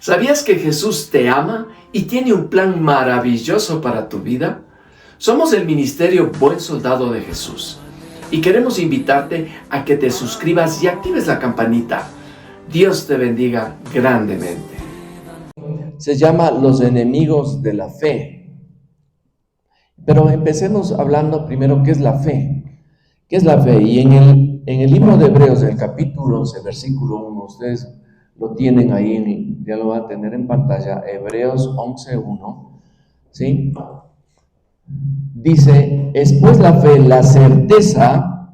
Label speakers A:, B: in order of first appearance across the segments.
A: ¿Sabías que Jesús te ama y tiene un plan maravilloso para tu vida? Somos el Ministerio Buen Soldado de Jesús y queremos invitarte a que te suscribas y actives la campanita. Dios te bendiga grandemente.
B: Se llama Los enemigos de la fe. Pero empecemos hablando primero qué es la fe. ¿Qué es la fe? Y en el libro de Hebreos, el capítulo 11, versículo 1, ustedes lo tienen ahí, ya lo van a tener en pantalla, Hebreos 11:1, ¿sí? Dice, es pues la fe la certeza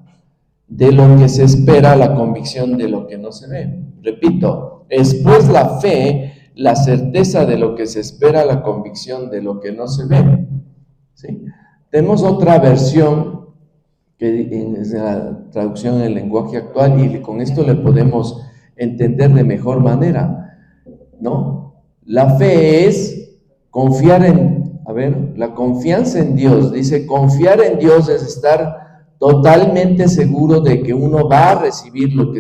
B: de lo que se espera, la convicción de lo que no se ve. Repito, es pues la fe la certeza de lo que se espera, la convicción de lo que no se ve. ¿Sí? Tenemos otra versión que es la traducción en el lenguaje actual y con esto le podemos entender de mejor manera, ¿no? La fe es confiar la confianza en Dios. Dice, confiar en Dios es estar totalmente seguro de que uno va a recibir lo que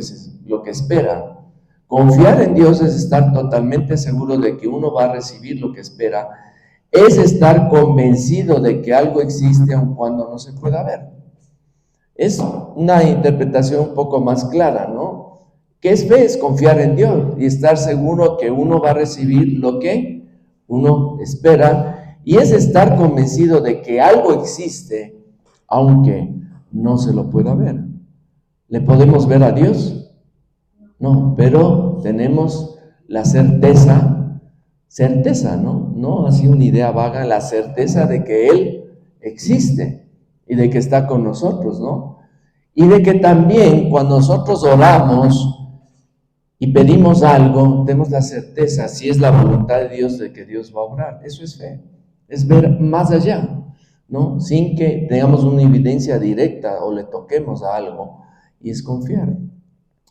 B: espera. Confiar en Dios es estar totalmente seguro de que uno va a recibir lo que espera. Es estar convencido de que algo existe aun cuando no se pueda ver. Es una interpretación un poco más clara, ¿no? ¿Qué es fe? Es confiar en Dios y estar seguro que uno va a recibir lo que uno espera. Y es estar convencido de que algo existe aunque no se lo pueda ver. ¿Le podemos ver a Dios? No, pero tenemos la certeza, ¿no? No así una idea vaga, la certeza de que Él existe y de que está con nosotros, ¿no? Y de que también cuando nosotros oramos y pedimos algo, tenemos la certeza, si es la voluntad de Dios, de que Dios va a obrar. Eso es fe, es ver más allá, ¿no? Sin que tengamos una evidencia directa o le toquemos a algo, y es confiar.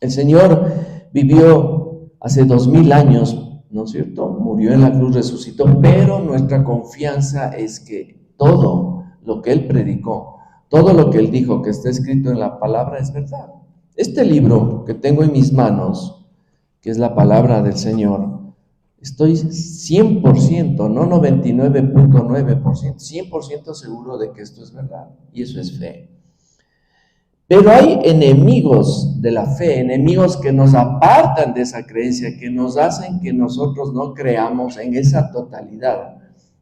B: El Señor vivió hace 2000 años, ¿no es cierto? Murió en la cruz, resucitó, pero nuestra confianza es que todo lo que Él predicó, todo lo que Él dijo que está escrito en la palabra es verdad. Este libro que tengo en mis manos, que es la palabra del Señor, estoy 100%, no 99.9%, 100% seguro de que esto es verdad, y eso es fe. Pero hay enemigos de la fe, enemigos que nos apartan de esa creencia, que nos hacen que nosotros no creamos en esa totalidad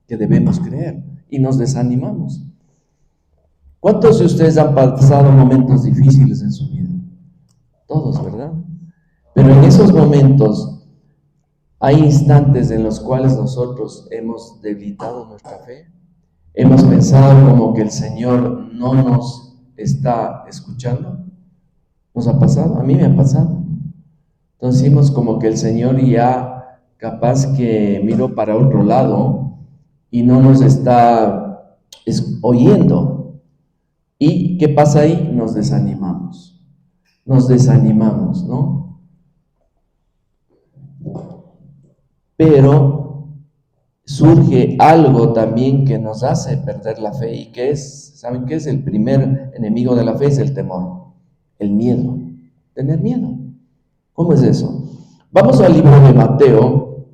B: que debemos creer y nos desanimamos. ¿Cuántos de ustedes han pasado momentos difíciles en su vida? Todos, ¿verdad? Pero en esos momentos hay instantes en los cuales nosotros hemos debilitado nuestra fe. Hemos pensado como que el Señor no nos está escuchando. ¿Nos ha pasado? A mí me ha pasado. Entonces decimos como que el Señor ya capaz que miró para otro lado y no nos está oyendo. ¿Y qué pasa ahí? Nos desanimamos, ¿no? Pero surge algo también que nos hace perder la fe, y que es, ¿saben qué es? El primer enemigo de la fe es el temor, el miedo, tener miedo. ¿Cómo es eso? Vamos al libro de Mateo,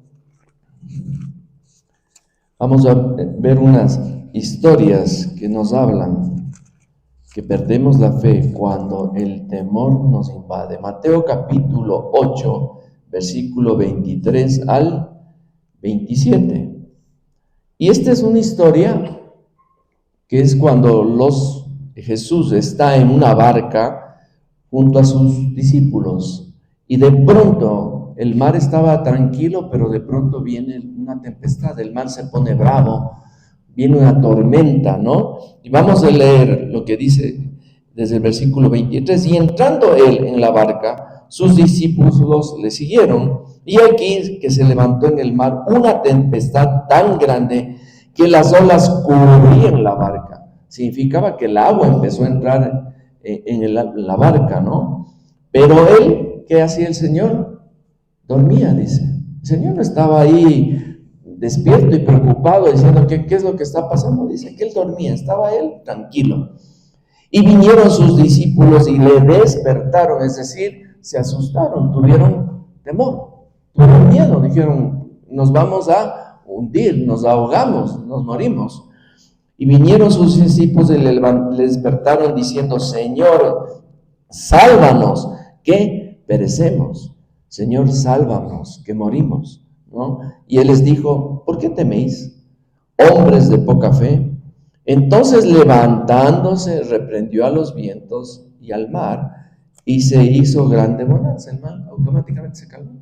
B: vamos a ver unas historias que nos hablan que perdemos la fe cuando el temor nos invade. Mateo capítulo 8, versículo 23 al 27. Y esta es una historia que es cuando Jesús está en una barca junto a sus discípulos y de pronto el mar estaba tranquilo, pero de pronto viene una tempestad, el mar se pone bravo, viene una tormenta, ¿no? Y vamos a leer lo que dice desde el versículo 23. Y entrando él en la barca, sus discípulos le siguieron. Y aquí que se levantó en el mar una tempestad tan grande que las olas cubrían la barca. Significaba que el agua empezó a entrar en la barca, ¿no? Pero él, ¿qué hacía el Señor? Dormía, dice. El Señor no estaba ahí despierto y preocupado diciendo ¿qué es lo que está pasando? Dice que él dormía, estaba él tranquilo. Y vinieron sus discípulos y le despertaron, es decir, se asustaron, tuvieron temor, tuvieron miedo, dijeron, nos vamos a hundir, nos ahogamos, nos morimos. Y vinieron sus discípulos y le despertaron diciendo, Señor, sálvanos, que perecemos. Señor, sálvanos, que morimos, ¿no? Y él les dijo, ¿por qué teméis, hombres de poca fe? Entonces levantándose, reprendió a los vientos y al mar, y se hizo grande bonanza. El mar automáticamente se calmó.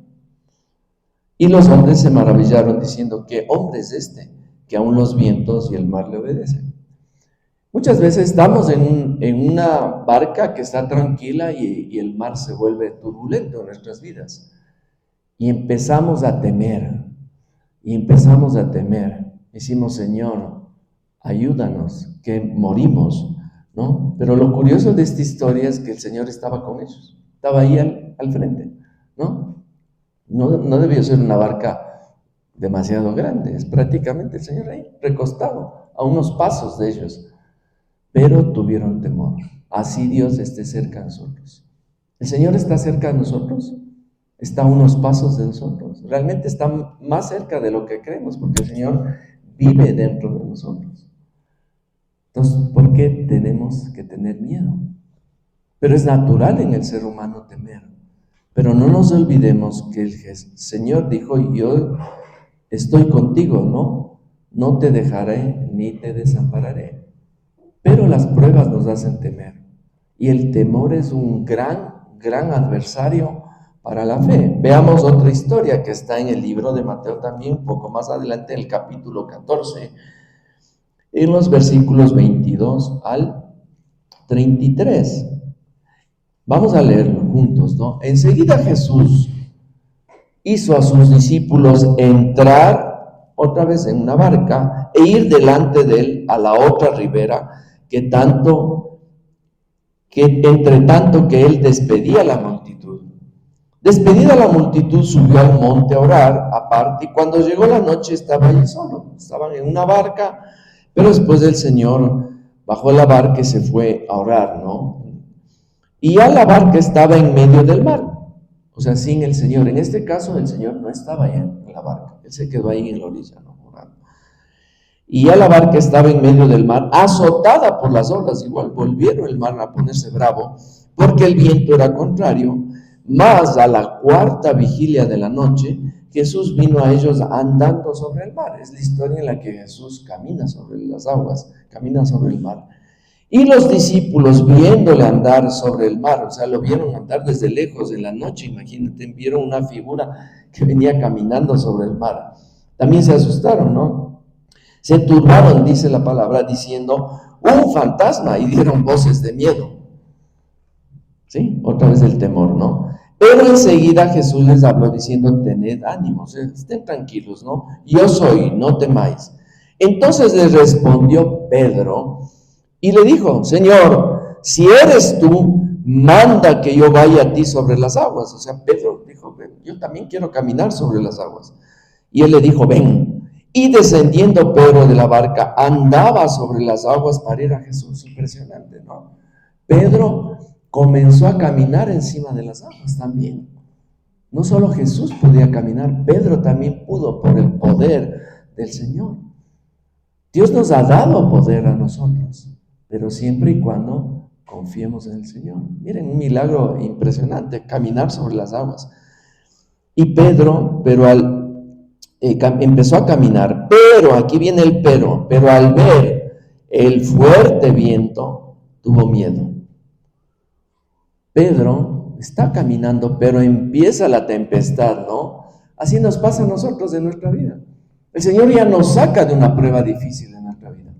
B: Y los hombres se maravillaron diciendo, ¿qué hombre es este, que aún los vientos y el mar le obedecen? Muchas veces estamos en una barca que está tranquila y el mar se vuelve turbulento en nuestras vidas. Y empezamos a temer, Decimos, Señor, ayúdanos, que morimos, ¿no? Pero lo curioso de esta historia es que el Señor estaba con ellos, estaba ahí al frente, ¿no? No debió ser una barca demasiado grande, es prácticamente el Señor ahí, recostado, a unos pasos de ellos. Pero tuvieron temor. Así Dios esté cerca de nosotros. El Señor está cerca de nosotros, está a unos pasos de nosotros. Realmente está más cerca de lo que creemos, porque el Señor vive dentro de nosotros. Entonces, ¿por qué tenemos que tener miedo? Pero es natural en el ser humano temer. Pero no nos olvidemos que el Señor dijo, yo estoy contigo, no te dejaré ni te desampararé. Pero las pruebas nos hacen temer. Y el temor es un gran adversario para la fe. Veamos otra historia que está en el libro de Mateo también, un poco más adelante, en el capítulo 14, en los versículos 22 al 33. Vamos a leerlo juntos, ¿no? Enseguida Jesús hizo a sus discípulos entrar otra vez en una barca e ir delante de él a la otra ribera, entre tanto que él despedía a la multitud. Despedida la multitud, subió al monte a orar aparte, y cuando llegó la noche estaba allí solo. Estaban en una barca, pero después el Señor bajó de la barca y se fue a orar, ¿no? Y ya la barca estaba en medio del mar, o sea, sin el Señor. En este caso, el Señor no estaba allá en la barca, él se quedó ahí en la orilla, ¿no? Orando. Y ya la barca estaba en medio del mar, azotada por las olas. Igual volvieron el mar a ponerse bravo, porque el viento era contrario. Mas a la cuarta vigilia de la noche, Jesús vino a ellos andando sobre el mar. Es la historia en la que Jesús camina sobre las aguas, camina sobre el mar. Y los discípulos, viéndole andar sobre el mar, o sea, lo vieron andar desde lejos en la noche, imagínate, vieron una figura que venía caminando sobre el mar. También se asustaron, ¿no? Se turbaron, dice la palabra, diciendo, un fantasma, y dieron voces de miedo. ¿Sí? Otra vez el temor, ¿no? Pero enseguida Jesús les habló diciendo, tened ánimo, estén tranquilos, ¿no? Yo soy, no temáis. Entonces les respondió Pedro y le dijo, Señor, si eres tú, manda que yo vaya a ti sobre las aguas. O sea, Pedro dijo, yo también quiero caminar sobre las aguas. Y él le dijo, ven. Y descendiendo Pedro de la barca, andaba sobre las aguas para ir a Jesús. Impresionante, ¿no? Pedro comenzó a caminar encima de las aguas también. No solo Jesús podía caminar, Pedro también pudo por el poder del Señor. Dios nos ha dado poder a nosotros, pero siempre y cuando confiemos en el Señor. Miren, un milagro impresionante, caminar sobre las aguas. Y Pedro, empezó a caminar, pero, aquí viene el pero al ver el fuerte viento, tuvo miedo. Pedro está caminando, pero empieza la tempestad, ¿no? Así nos pasa a nosotros en nuestra vida. El Señor ya nos saca de una prueba difícil en nuestra vida.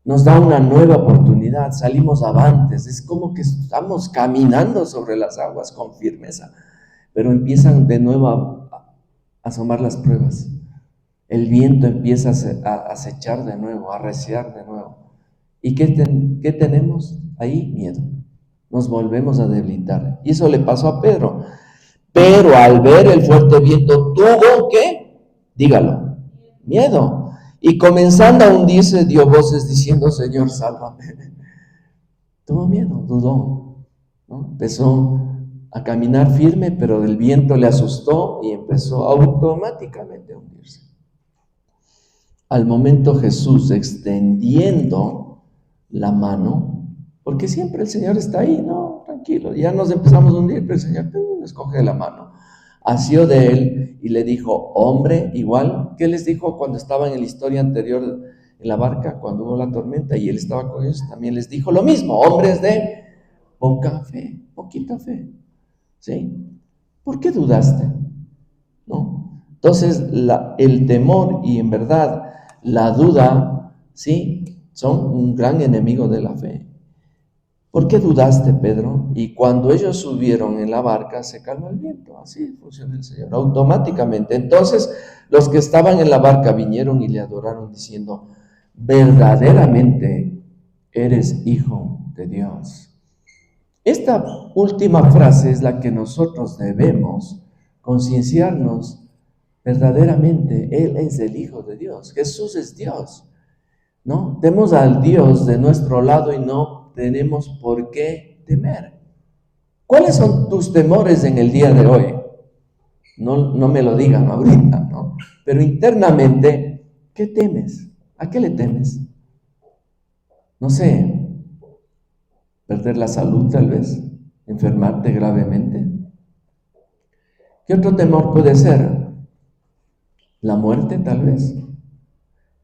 B: Nos da una nueva oportunidad, salimos avantes, es como que estamos caminando sobre las aguas con firmeza, pero empiezan de nuevo a asomar las pruebas. El viento empieza a acechar de nuevo, a arreciar de nuevo. ¿Y qué tenemos ahí? Miedo. Nos volvemos a debilitar. Y eso le pasó a Pedro. Pero al ver el fuerte viento, tuvo ¿qué? Dígalo, miedo. Y comenzando a hundirse, dio voces diciendo, Señor, sálvame. Tuvo miedo, dudó, ¿no? Empezó a caminar firme, pero el viento le asustó y empezó automáticamente a hundirse. Al momento Jesús extendiendo la mano, porque siempre el Señor está ahí, no, tranquilo, ya nos empezamos a hundir, pero el Señor nos coge la mano, asió de él y le dijo, hombre, igual, ¿qué les dijo cuando estaban en la historia anterior en la barca, cuando hubo la tormenta y él estaba con ellos? También les dijo lo mismo, hombres de poca fe, poquita fe, ¿sí? ¿Por qué dudaste? ¿No? Entonces, el temor y en verdad la duda, ¿sí? Son un gran enemigo de la fe. ¿Por qué dudaste, Pedro? Y cuando ellos subieron en la barca, se calmó el viento. Así funciona el Señor, automáticamente. Entonces, los que estaban en la barca vinieron y le adoraron diciendo, verdaderamente eres hijo de Dios. Esta última frase es la que nosotros debemos concienciarnos. Verdaderamente, Él es el Hijo de Dios. Jesús es Dios, ¿no? Tenemos al Dios de nuestro lado y no tenemos por qué temer. ¿Cuáles son tus temores en el día de hoy? No me lo digan ahorita, ¿no? Pero internamente, ¿qué temes? ¿A qué le temes? No sé, perder la salud tal vez, enfermarte gravemente. ¿Qué otro temor puede ser? La muerte tal vez,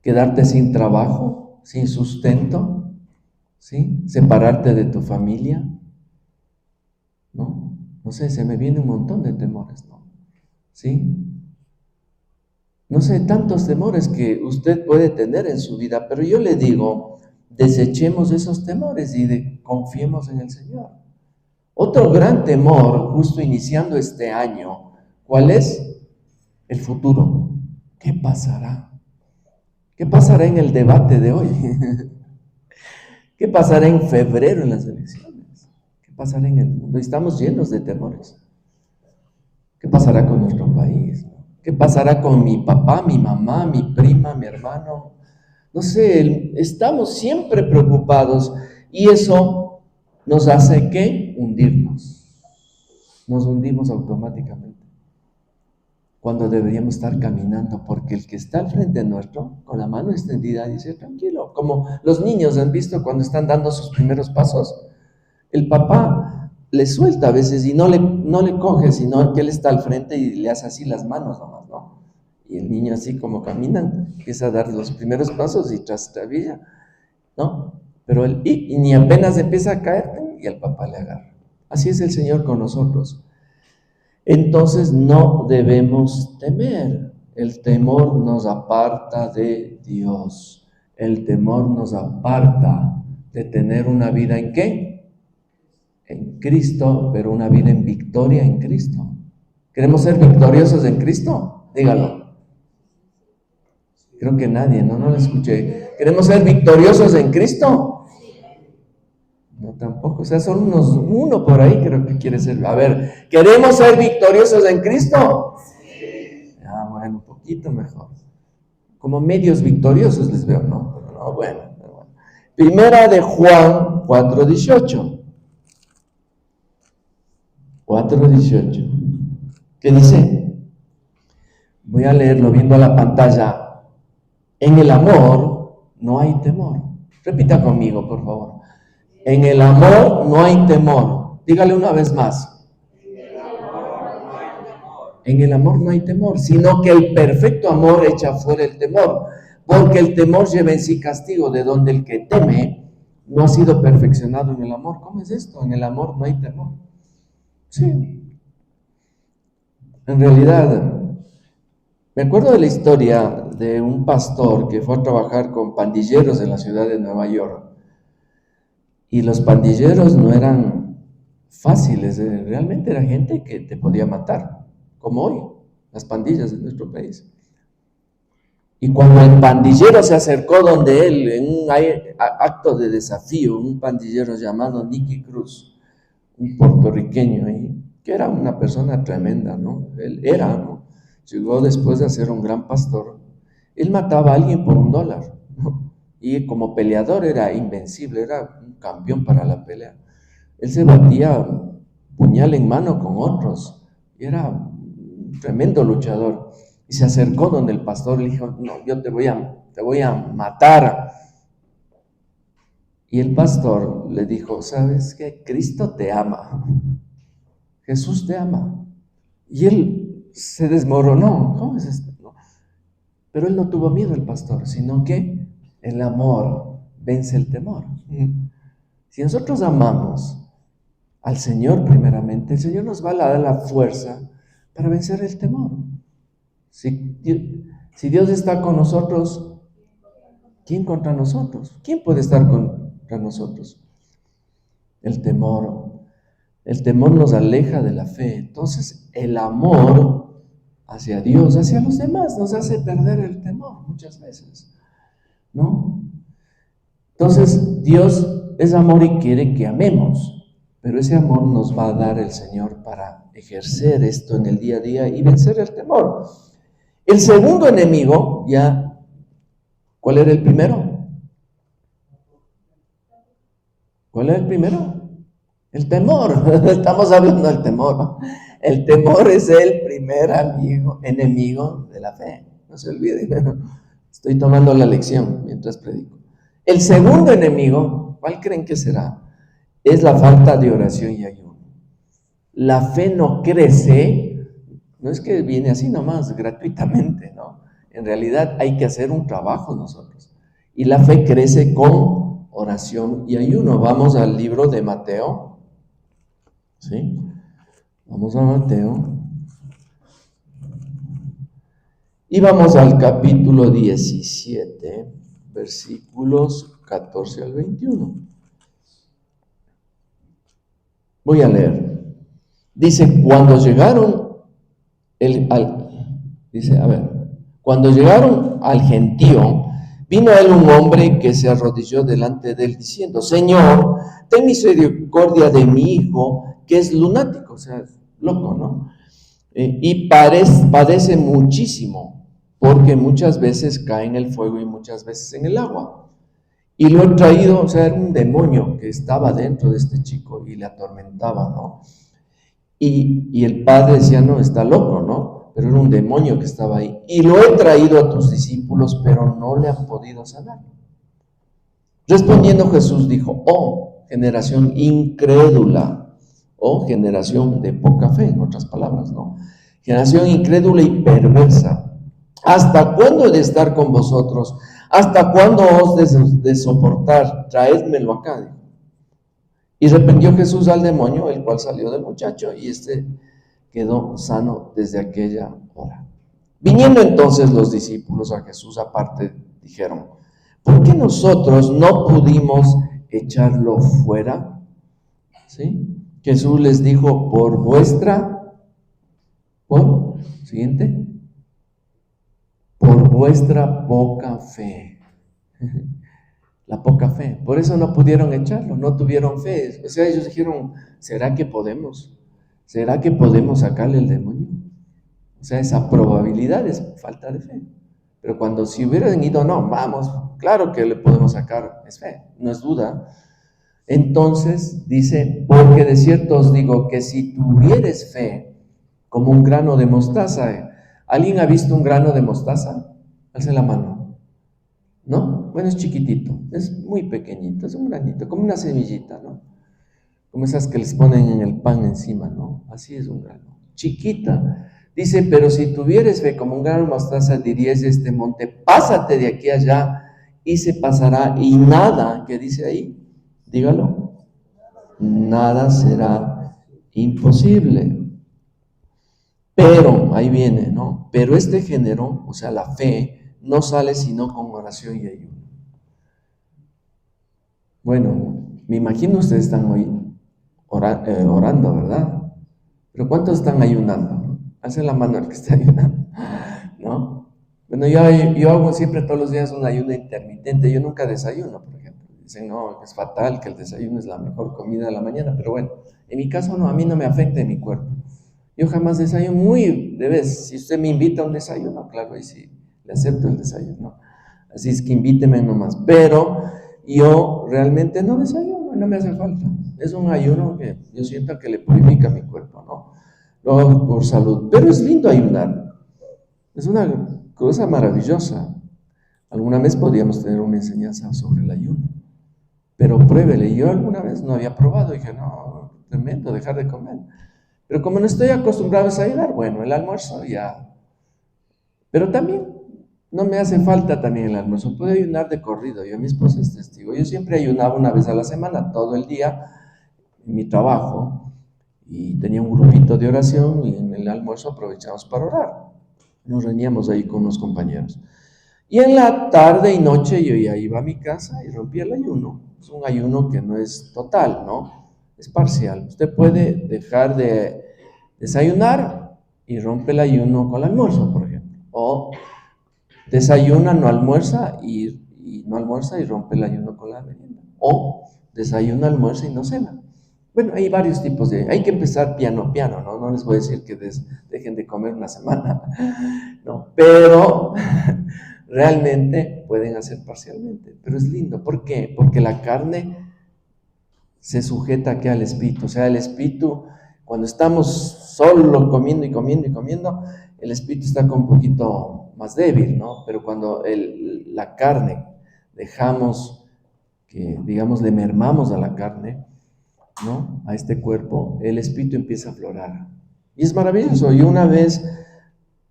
B: quedarte sin trabajo, sin sustento, ¿sí? Separarte de tu familia, ¿no? No sé, se me viene un montón de temores, ¿no? ¿Sí? No sé, tantos temores que usted puede tener en su vida, pero yo le digo, desechemos esos temores y confiemos en el Señor. Otro gran temor, justo iniciando este año, ¿cuál es? El futuro. ¿Qué pasará? ¿Qué pasará en el debate de hoy? ¿Qué pasará en febrero en las elecciones? ¿Qué pasará en el mundo? Estamos llenos de temores. ¿Qué pasará con nuestro país? ¿Qué pasará con mi papá, mi mamá, mi prima, mi hermano? No sé, estamos siempre preocupados y eso nos hace ¿qué? Hundirnos. Nos hundimos automáticamente. Cuando deberíamos estar caminando, porque el que está al frente nuestro, con la mano extendida, dice, tranquilo, como los niños han visto cuando están dando sus primeros pasos, el papá le suelta a veces y no le coge, sino que él está al frente y le hace así las manos nomás, ¿no? Y el niño así como caminan, empieza a dar los primeros pasos y trastabilla, ¿no? Pero él, y ni apenas empieza a caer, y el papá le agarra. Así es el Señor con nosotros. Entonces no debemos temer. El temor nos aparta de Dios. El temor nos aparta de tener una vida ¿en qué? En Cristo, pero una vida en victoria en Cristo. ¿Queremos ser victoriosos en Cristo? Dígalo. Creo que nadie, no lo escuché. ¿Queremos ser victoriosos en Cristo? No, tampoco, o sea, son uno por ahí creo que quiere ser. A ver, ¿queremos ser victoriosos en Cristo? Sí. Ah, bueno, un poquito mejor. Como medios victoriosos les veo, ¿no? Pero no, bueno. Primera de Juan 4:18. 4:18. ¿Qué dice? Voy a leerlo viendo la pantalla. En el amor no hay temor. Repita conmigo, por favor. En el amor no hay temor. Dígale una vez más. En el amor no hay temor, sino que el perfecto amor echa fuera el temor, porque el temor lleva en sí castigo, de donde el que teme no ha sido perfeccionado en el amor. ¿Cómo es esto? En el amor no hay temor. Sí. En realidad, me acuerdo de la historia de un pastor que fue a trabajar con pandilleros en la ciudad de Nueva York. Y los pandilleros no eran fáciles, realmente era gente que te podía matar, como hoy, las pandillas de nuestro país. Y cuando el pandillero se acercó donde él, en un acto de desafío, un pandillero llamado Nicky Cruz, un puertorriqueño ahí, que era una persona tremenda, ¿no? Él era, ¿no? Llegó después de ser un gran pastor. Él mataba a alguien por $1, ¿no? Y como peleador era invencible, era un campeón para la pelea. Él se batía puñal en mano con otros. Y era un tremendo luchador. Y se acercó donde el pastor le dijo, no, yo te voy a matar. Y el pastor le dijo, ¿sabes qué? Cristo te ama. Jesús te ama. Y él se desmoronó. ¿Cómo es esto? ¿No? Pero él no tuvo miedo, el pastor, sino que el amor vence el temor. Si nosotros amamos al Señor primeramente, el Señor nos va a dar la fuerza para vencer el temor. Si Dios está con nosotros, ¿quién contra nosotros? ¿Quién puede estar contra nosotros? El temor. El temor nos aleja de la fe. Entonces, el amor hacia Dios, hacia los demás, nos hace perder el temor muchas veces, ¿no? Entonces, Dios es amor y quiere que amemos, pero ese amor nos va a dar el Señor para ejercer esto en el día a día y vencer el temor. El segundo enemigo, ya, ¿cuál era el primero? ¿Cuál era el primero? El temor. Estamos hablando del temor. El temor es el primer enemigo de la fe. No se olviden. Estoy tomando la lección mientras predico. El segundo enemigo, ¿cuál creen que será? Es la falta de oración y ayuno. La fe no crece, no es que viene así nomás, gratuitamente, ¿no? En realidad hay que hacer un trabajo nosotros. Y la fe crece con oración y ayuno. Vamos al libro de Mateo. ¿Sí? Vamos a Mateo. Y vamos al capítulo 17, versículos 14 al 21. Voy a leer. Dice, cuando llegaron al gentío, vino a él un hombre que se arrodilló delante de él diciendo, Señor, ten misericordia de mi hijo, que es lunático, o sea, es loco, ¿no? Y padece muchísimo, porque muchas veces cae en el fuego y muchas veces en el agua. Y lo he traído, o sea, era un demonio que estaba dentro de este chico y le atormentaba, ¿no? Y el padre decía, no, está loco, ¿no? Pero era un demonio que estaba ahí. Y lo he traído a tus discípulos, pero no le han podido sanar. Respondiendo Jesús dijo, oh, generación incrédula, o generación de poca fe, en otras palabras, ¿no? Generación incrédula y perversa. ¿Hasta cuándo he de estar con vosotros? ¿Hasta cuándo os de soportar? Traédmelo acá, dijo. Y reprendió Jesús al demonio, el cual salió del muchacho, y este quedó sano desde aquella hora. Viniendo entonces los discípulos a Jesús aparte, dijeron, ¿por qué nosotros no pudimos echarlo fuera? ¿Sí? Jesús les dijo, siguiente, por vuestra poca fe. La poca fe. Por eso no pudieron echarlo, no tuvieron fe. O sea, ellos dijeron, ¿será que podemos? ¿Será que podemos sacarle el demonio? O sea, esa probabilidad es falta de fe. Pero cuando si hubieran ido, no, vamos, claro que le podemos sacar, es fe, no es duda. Entonces dice, porque de cierto os digo que si tuvieres fe como un grano de mostaza, ¿alguien ha visto un grano de mostaza? Alce la mano. ¿No? Bueno, es chiquitito, es muy pequeñito, es un granito, como una semillita, ¿no? Como esas que les ponen en el pan encima, ¿no? Así es un grano, chiquita. Dice, pero si tuvieres fe como un grano de mostaza, dirías este monte, pásate de aquí allá, y se pasará, y nada, ¿qué dice ahí? Dígalo, nada será imposible. Pero, ahí viene, ¿no? Pero este género, o sea, la fe, no sale sino con oración y ayuno. Bueno, me imagino ustedes están hoy orando, ¿verdad? Pero ¿cuántos están ayunando? Hacen la mano al que está ayunando, ¿no? Bueno, yo hago siempre todos los días un ayuno intermitente. Yo nunca desayuno, por ejemplo. Dicen, no, es fatal, que el desayuno es la mejor comida de la mañana. Pero bueno, en mi caso no, a mí no me afecta en mi cuerpo. Yo jamás desayuno, muy de vez. Si usted me invita a un desayuno, claro, y sí, le acepto el desayuno. Así es que invíteme nomás. Pero yo realmente no desayuno. no me hace falta. Es un ayuno que yo siento que le purifica mi cuerpo, ¿no? Lo hago por salud. Pero es lindo ayunar. Es una cosa maravillosa. Alguna vez podríamos tener una enseñanza sobre el ayuno. Pero pruébele. Yo alguna vez no había probado. Dije, no, tremendo, dejar de comer. Pero como no estoy acostumbrado a desayunar, bueno, el almuerzo ya. Pero también no me hace falta también el almuerzo. Puedo ayunar de corrido. Yo, mi esposa es testigo. Yo siempre ayunaba una vez a la semana, todo el día, en mi trabajo. Y tenía un grupito de oración y en el almuerzo aprovechamos para orar. Nos reuníamos ahí con unos compañeros. Y en la tarde y noche yo ya iba a mi casa y rompía el ayuno. Es un ayuno que no es total, ¿no? Es parcial. Usted puede dejar de desayunar y rompe el ayuno con el almuerzo, por ejemplo. O desayuna, no almuerza y no almuerza y rompe el ayuno con la merienda. O desayuna, almuerza y no cena. Bueno, hay varios tipos de... Hay que empezar piano, ¿no? No les voy a decir que dejen de comer una semana, ¿no? Pero realmente pueden hacer parcialmente. Pero es lindo. ¿Por qué? Porque la carne se sujeta aquí al espíritu. O sea, el espíritu, cuando estamos solo comiendo y comiendo y comiendo, el espíritu está un poquito más débil, ¿no? Pero cuando la carne dejamos que, digamos, le mermamos a la carne, ¿no? A este cuerpo, el espíritu empieza a aflorar. Y es maravilloso. Yo una vez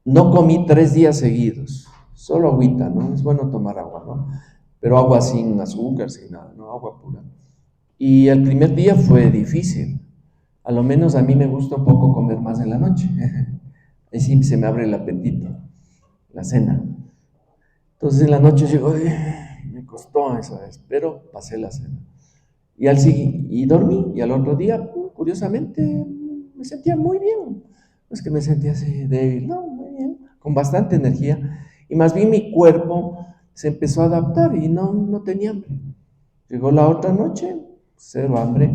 B: no comí 3 días seguidos, solo agüita, ¿no? Es bueno tomar agua, ¿no? Pero agua sin azúcar, sin nada, ¿no? Agua pura. Y el primer día fue difícil. A lo menos a mí me gusta un poco comer más en la noche. Ahí sí se me abre el apetito, la cena. Entonces en la noche digo, me costó esa vez, pero pasé la cena. Y dormí, y al otro día, curiosamente, me sentía muy bien. No es que me sentía así débil, no, muy bien, con bastante energía. Y más bien mi cuerpo se empezó a adaptar y no tenía hambre. Llegó la otra noche, 0 hambre,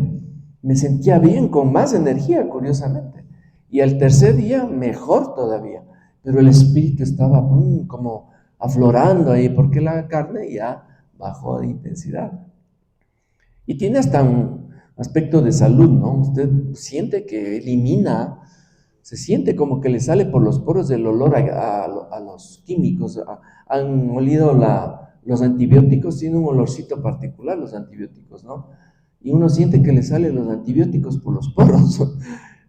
B: me sentía bien, con más energía, curiosamente. Y al tercer día, mejor todavía. Pero el espíritu estaba como aflorando ahí, porque la carne ya bajó de intensidad. Y tiene hasta un aspecto de salud, ¿no? Usted siente que elimina, se siente como que le sale por los poros el olor a los químicos. Han olido los antibióticos, tienen un olorcito particular los antibióticos, ¿no? Y uno siente que le salen los antibióticos por los poros. O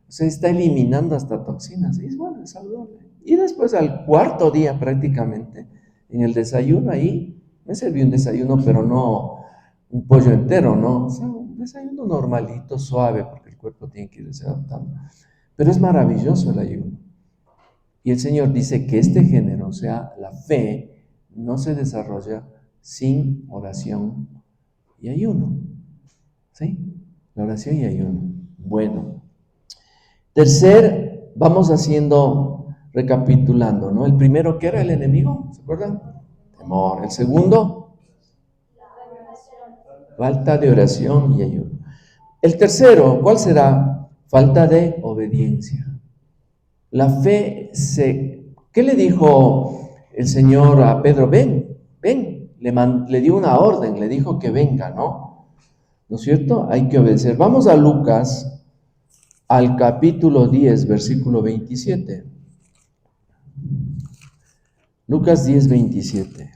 B: sea, está eliminando hasta toxinas. Y es bueno, es saludable. Y después al 4.º día prácticamente, en el desayuno ahí, me serví un desayuno, pero no un pollo entero, ¿no? O sea, un desayuno normalito, suave, porque el cuerpo tiene que irse adaptando. Pero es maravilloso el ayuno. Y el Señor dice que este género, o sea, la fe, no se desarrolla sin oración y ayuno. ¿Sí? La oración y ayuno. Bueno. Tercer, vamos recapitulando, ¿no? El primero, ¿qué era el enemigo? ¿Se acuerdan? Temor. El segundo, falta de oración y ayuno. El tercero, ¿cuál será? Falta de obediencia. La fe ¿Qué le dijo el Señor a Pedro? Ven. Le dio una orden, le dijo que venga, ¿no? ¿No es cierto? Hay que obedecer. Vamos a Lucas, al capítulo 10, versículo 27. Lucas 10, 27.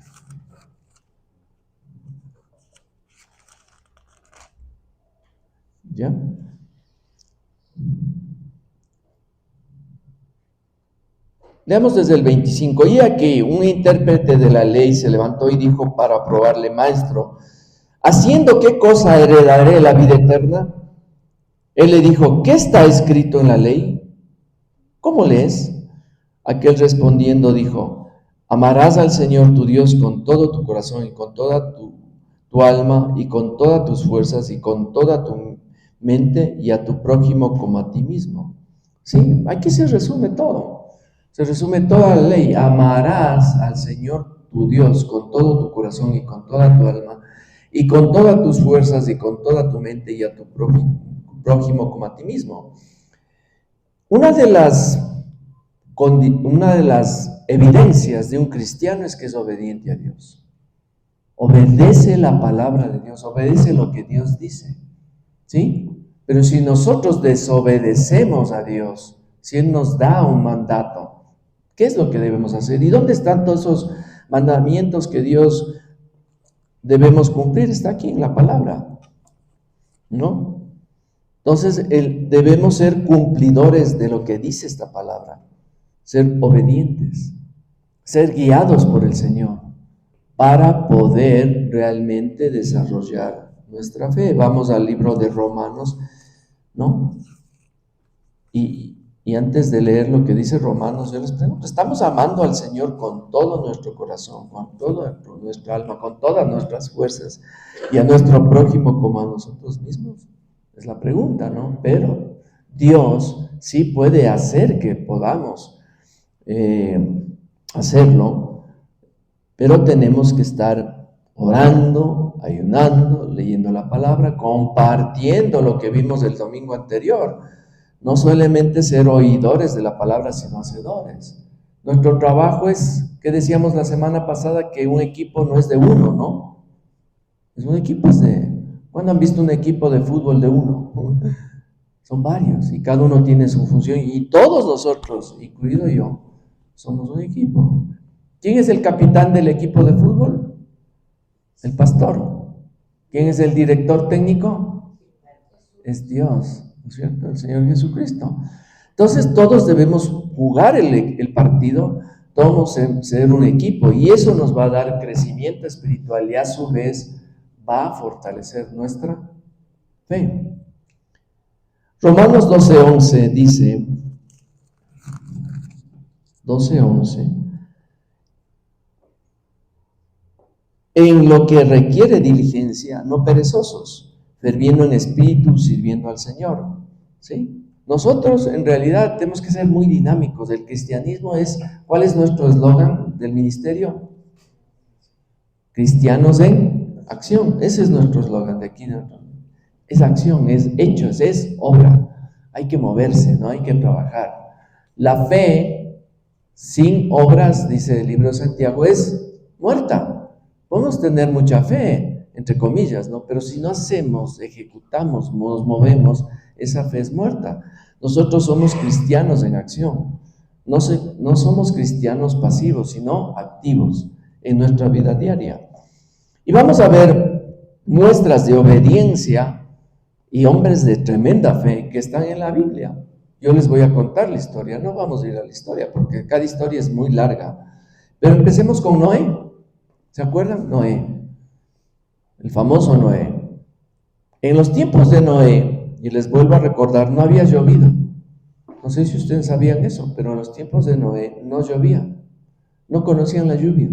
B: ¿Ya? Leamos desde el 25. Y aquí un intérprete de la ley se levantó y dijo para probarle: Maestro, ¿haciendo qué cosa heredaré la vida eterna? Él le dijo: ¿qué está escrito en la ley? ¿Cómo lees? Aquel respondiendo dijo: amarás al Señor tu Dios con todo tu corazón y con toda tu alma y con todas tus fuerzas y con toda tu mente, y a tu prójimo como a ti mismo. Sí, aquí se resume todo. Se resume toda la ley. Amarás al Señor tu Dios con todo tu corazón y con toda tu alma y con todas tus fuerzas y con toda tu mente, y a tu prójimo como a ti mismo. Una de las evidencias de un cristiano es que es obediente a Dios. Obedece la palabra de Dios, obedece lo que Dios dice. ¿sí? Pero si nosotros desobedecemos a Dios, si Él nos da un mandato, ¿qué es lo que debemos hacer? ¿Y dónde están todos esos mandamientos que Dios debemos cumplir? Está aquí en la palabra, ¿no? Entonces, debemos ser cumplidores de lo que dice esta palabra, ser obedientes, ser guiados por el Señor para poder realmente desarrollar nuestra fe. Vamos al libro de Romanos, ¿no? Y antes de leer lo que dice Romanos, yo les pregunto, ¿estamos amando al Señor con todo nuestro corazón, con toda nuestra alma, con todas nuestras fuerzas, y a nuestro prójimo como a nosotros mismos? Es la pregunta, ¿no? Pero Dios sí puede hacer que podamos hacerlo, pero tenemos que estar orando, ayunando, leyendo la palabra, compartiendo lo que vimos el domingo anterior. No solamente ser oidores de la palabra, sino hacedores. Nuestro trabajo es, que decíamos la semana pasada, que un equipo no es de uno, ¿no? Es un equipo, ¿cuándo han visto un equipo de fútbol de uno? Son varios y cada uno tiene su función, y todos nosotros, incluido yo, somos un equipo. ¿Quién es el capitán del equipo de fútbol? El pastor. ¿Quién es el director técnico? Es Dios, ¿no es cierto? El Señor Jesucristo. Entonces todos debemos jugar el partido, todos ser un equipo, y eso nos va a dar crecimiento espiritual y a su vez va a fortalecer nuestra fe. Romanos 12:11 dice, 12:11, en lo que requiere diligencia, no perezosos, ferviendo en espíritu, sirviendo al Señor, ¿sí? Nosotros en realidad tenemos que ser muy dinámicos. El cristianismo ¿cuál es nuestro eslogan del ministerio? Cristianos en acción. Ese es nuestro eslogan de aquí. Es acción, es hechos, es obra. Hay que moverse, ¿no? Hay que trabajar. La fe sin obras, dice el libro de Santiago, es muerta. Podemos tener mucha fe, entre comillas, ¿no? Pero si no hacemos, ejecutamos, nos movemos, esa fe es muerta. Nosotros somos cristianos en acción. No somos cristianos pasivos, sino activos en nuestra vida diaria. Y vamos a ver muestras de obediencia y hombres de tremenda fe que están en la Biblia. Yo les voy a contar la historia, no vamos a ir a la historia porque cada historia es muy larga. Pero empecemos con Noé. ¿Se acuerdan? Noé, el famoso Noé. En los tiempos de Noé, y les vuelvo a recordar, no había llovido. No sé si ustedes sabían eso, pero en los tiempos de Noé no llovía. No conocían la lluvia.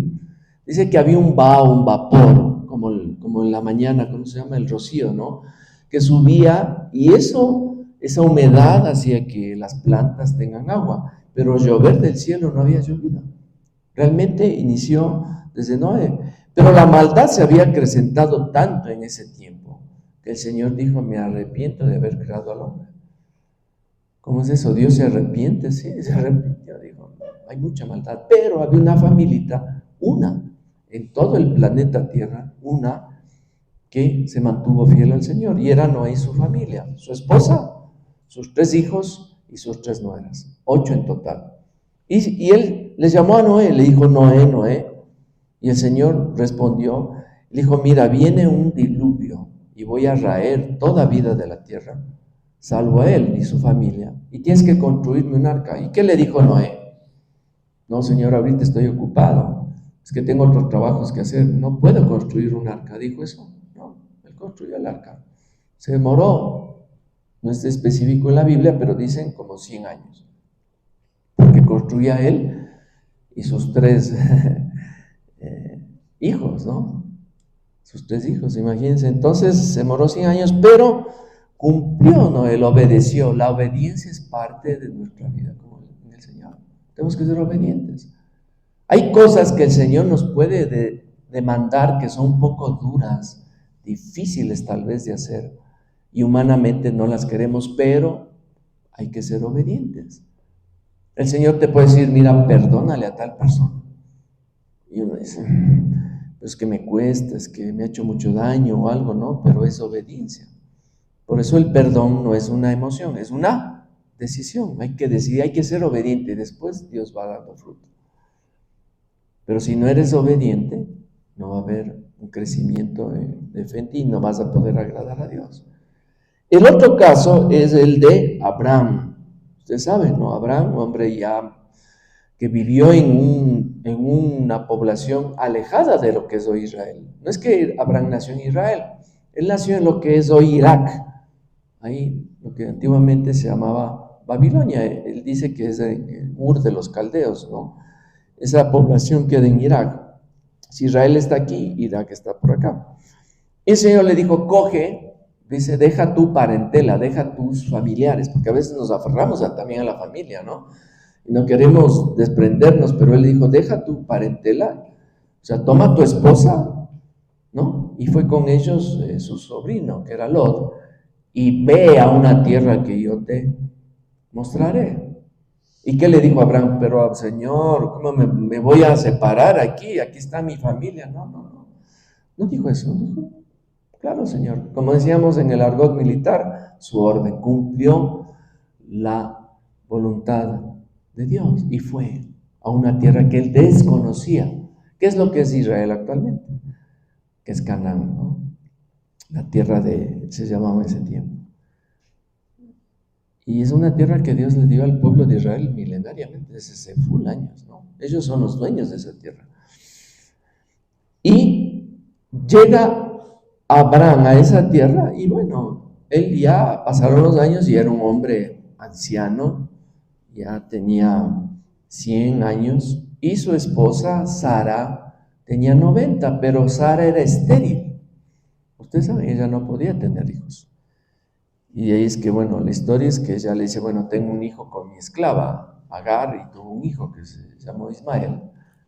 B: Dice que había un vapor, como en la mañana, ¿cómo se llama? El rocío, ¿no? Que subía, y esa humedad hacía que las plantas tengan agua, pero llover del cielo no había llovido. Realmente inició desde Noé, pero la maldad se había acrecentado tanto en ese tiempo que el Señor dijo, me arrepiento de haber creado al hombre. ¿Cómo es eso? ¿Dios se arrepiente? Sí, se arrepintió, dijo, hay mucha maldad, pero había una familita, una, en todo el planeta Tierra, una que se mantuvo fiel al Señor, y era Noé y su familia, su esposa, sus 3 hijos y sus 3 nueras, 8 en total. Y él les llamó a Noé, le dijo, Noé, Noé, y el Señor respondió, le dijo, mira, viene un diluvio y voy a raer toda vida de la tierra, salvo a él y su familia, y tienes que construirme un arca. ¿Y qué le dijo Noé? No, Señor, ahorita estoy ocupado, es que tengo otros trabajos que hacer, no puedo construir un arca. ¿Dijo eso? No, él construyó el arca. Se demoró, no es específico en la Biblia, pero dicen como 100 años, porque construía él y sus 3 hijos, ¿no? Sus 3 hijos, imagínense. Entonces se demoró 100 años, pero cumplió, ¿no? Él obedeció. La obediencia es parte de nuestra vida como en el Señor. Tenemos que ser obedientes. Hay cosas que el Señor nos puede demandar que son un poco duras, difíciles tal vez de hacer, y humanamente no las queremos, pero hay que ser obedientes. El Señor te puede decir, mira, perdónale a tal persona. Y uno dice, es que me cuesta, es que me ha hecho mucho daño o algo, ¿no? Pero es obediencia. Por eso el perdón no es una emoción, es una decisión. Hay que decidir, hay que ser obediente. Después Dios va dando fruto. Pero si no eres obediente, no va a haber un crecimiento de fe en ti y no vas a poder agradar a Dios. El otro caso es el de Abraham. Ustedes saben, ¿no? Abraham, un hombre ya que vivió en una población alejada de lo que es hoy Israel. No es que Abraham nació en Israel, él nació en lo que es hoy Irak, ahí lo que antiguamente se llamaba Babilonia. Él dice que es el Ur de los caldeos, ¿no? Esa población queda en Irak. Si Israel está aquí, Irak está por acá. Y el Señor le dijo, coge, dice, deja tu parentela, deja tus familiares, porque a veces nos aferramos también a la familia, ¿no? Y no queremos desprendernos, pero él dijo, deja tu parentela, o sea, toma tu esposa, ¿no? Y fue con ellos su sobrino, que era Lot, y ve a una tierra que yo te mostraré. ¿Y qué le dijo Abraham? Pero Señor, ¿cómo me voy a separar aquí? Aquí está mi familia. No dijo eso, dijo, claro, Señor. Como decíamos en el argot militar, su orden cumplió la voluntad de Dios y fue a una tierra que él desconocía. ¿Qué es lo que es Israel actualmente? Que es Canaán, ¿no? La tierra se llamaba en ese tiempo. Y es una tierra que Dios le dio al pueblo de Israel milenariamente, desde hace full años, ¿no? Ellos son los dueños de esa tierra. Y llega Abraham a esa tierra y bueno, él ya pasaron los años y era un hombre anciano, ya tenía 100 años, y su esposa Sara tenía 90, pero Sara era estéril. Ustedes saben, ella no podía tener hijos. Y ahí es que, bueno, la historia es que ella le dice, bueno, tengo un hijo con mi esclava, Agar, y tuvo un hijo que se llamó Ismael,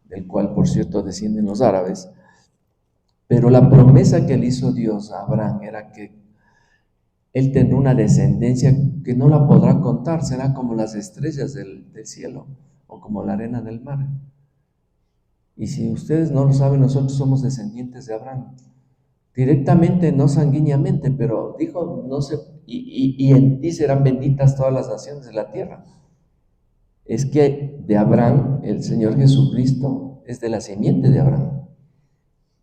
B: del cual, por cierto, descienden los árabes. Pero la promesa que le hizo Dios a Abraham era que él tendrá una descendencia que no la podrá contar, será como las estrellas del cielo o como la arena del mar. Y si ustedes no lo saben, nosotros somos descendientes de Abraham. Directamente, no sanguíneamente, pero dijo, no sé, y en ti serán benditas todas las naciones de la tierra. Es que de Abraham, el Señor Jesucristo es de la simiente de Abraham.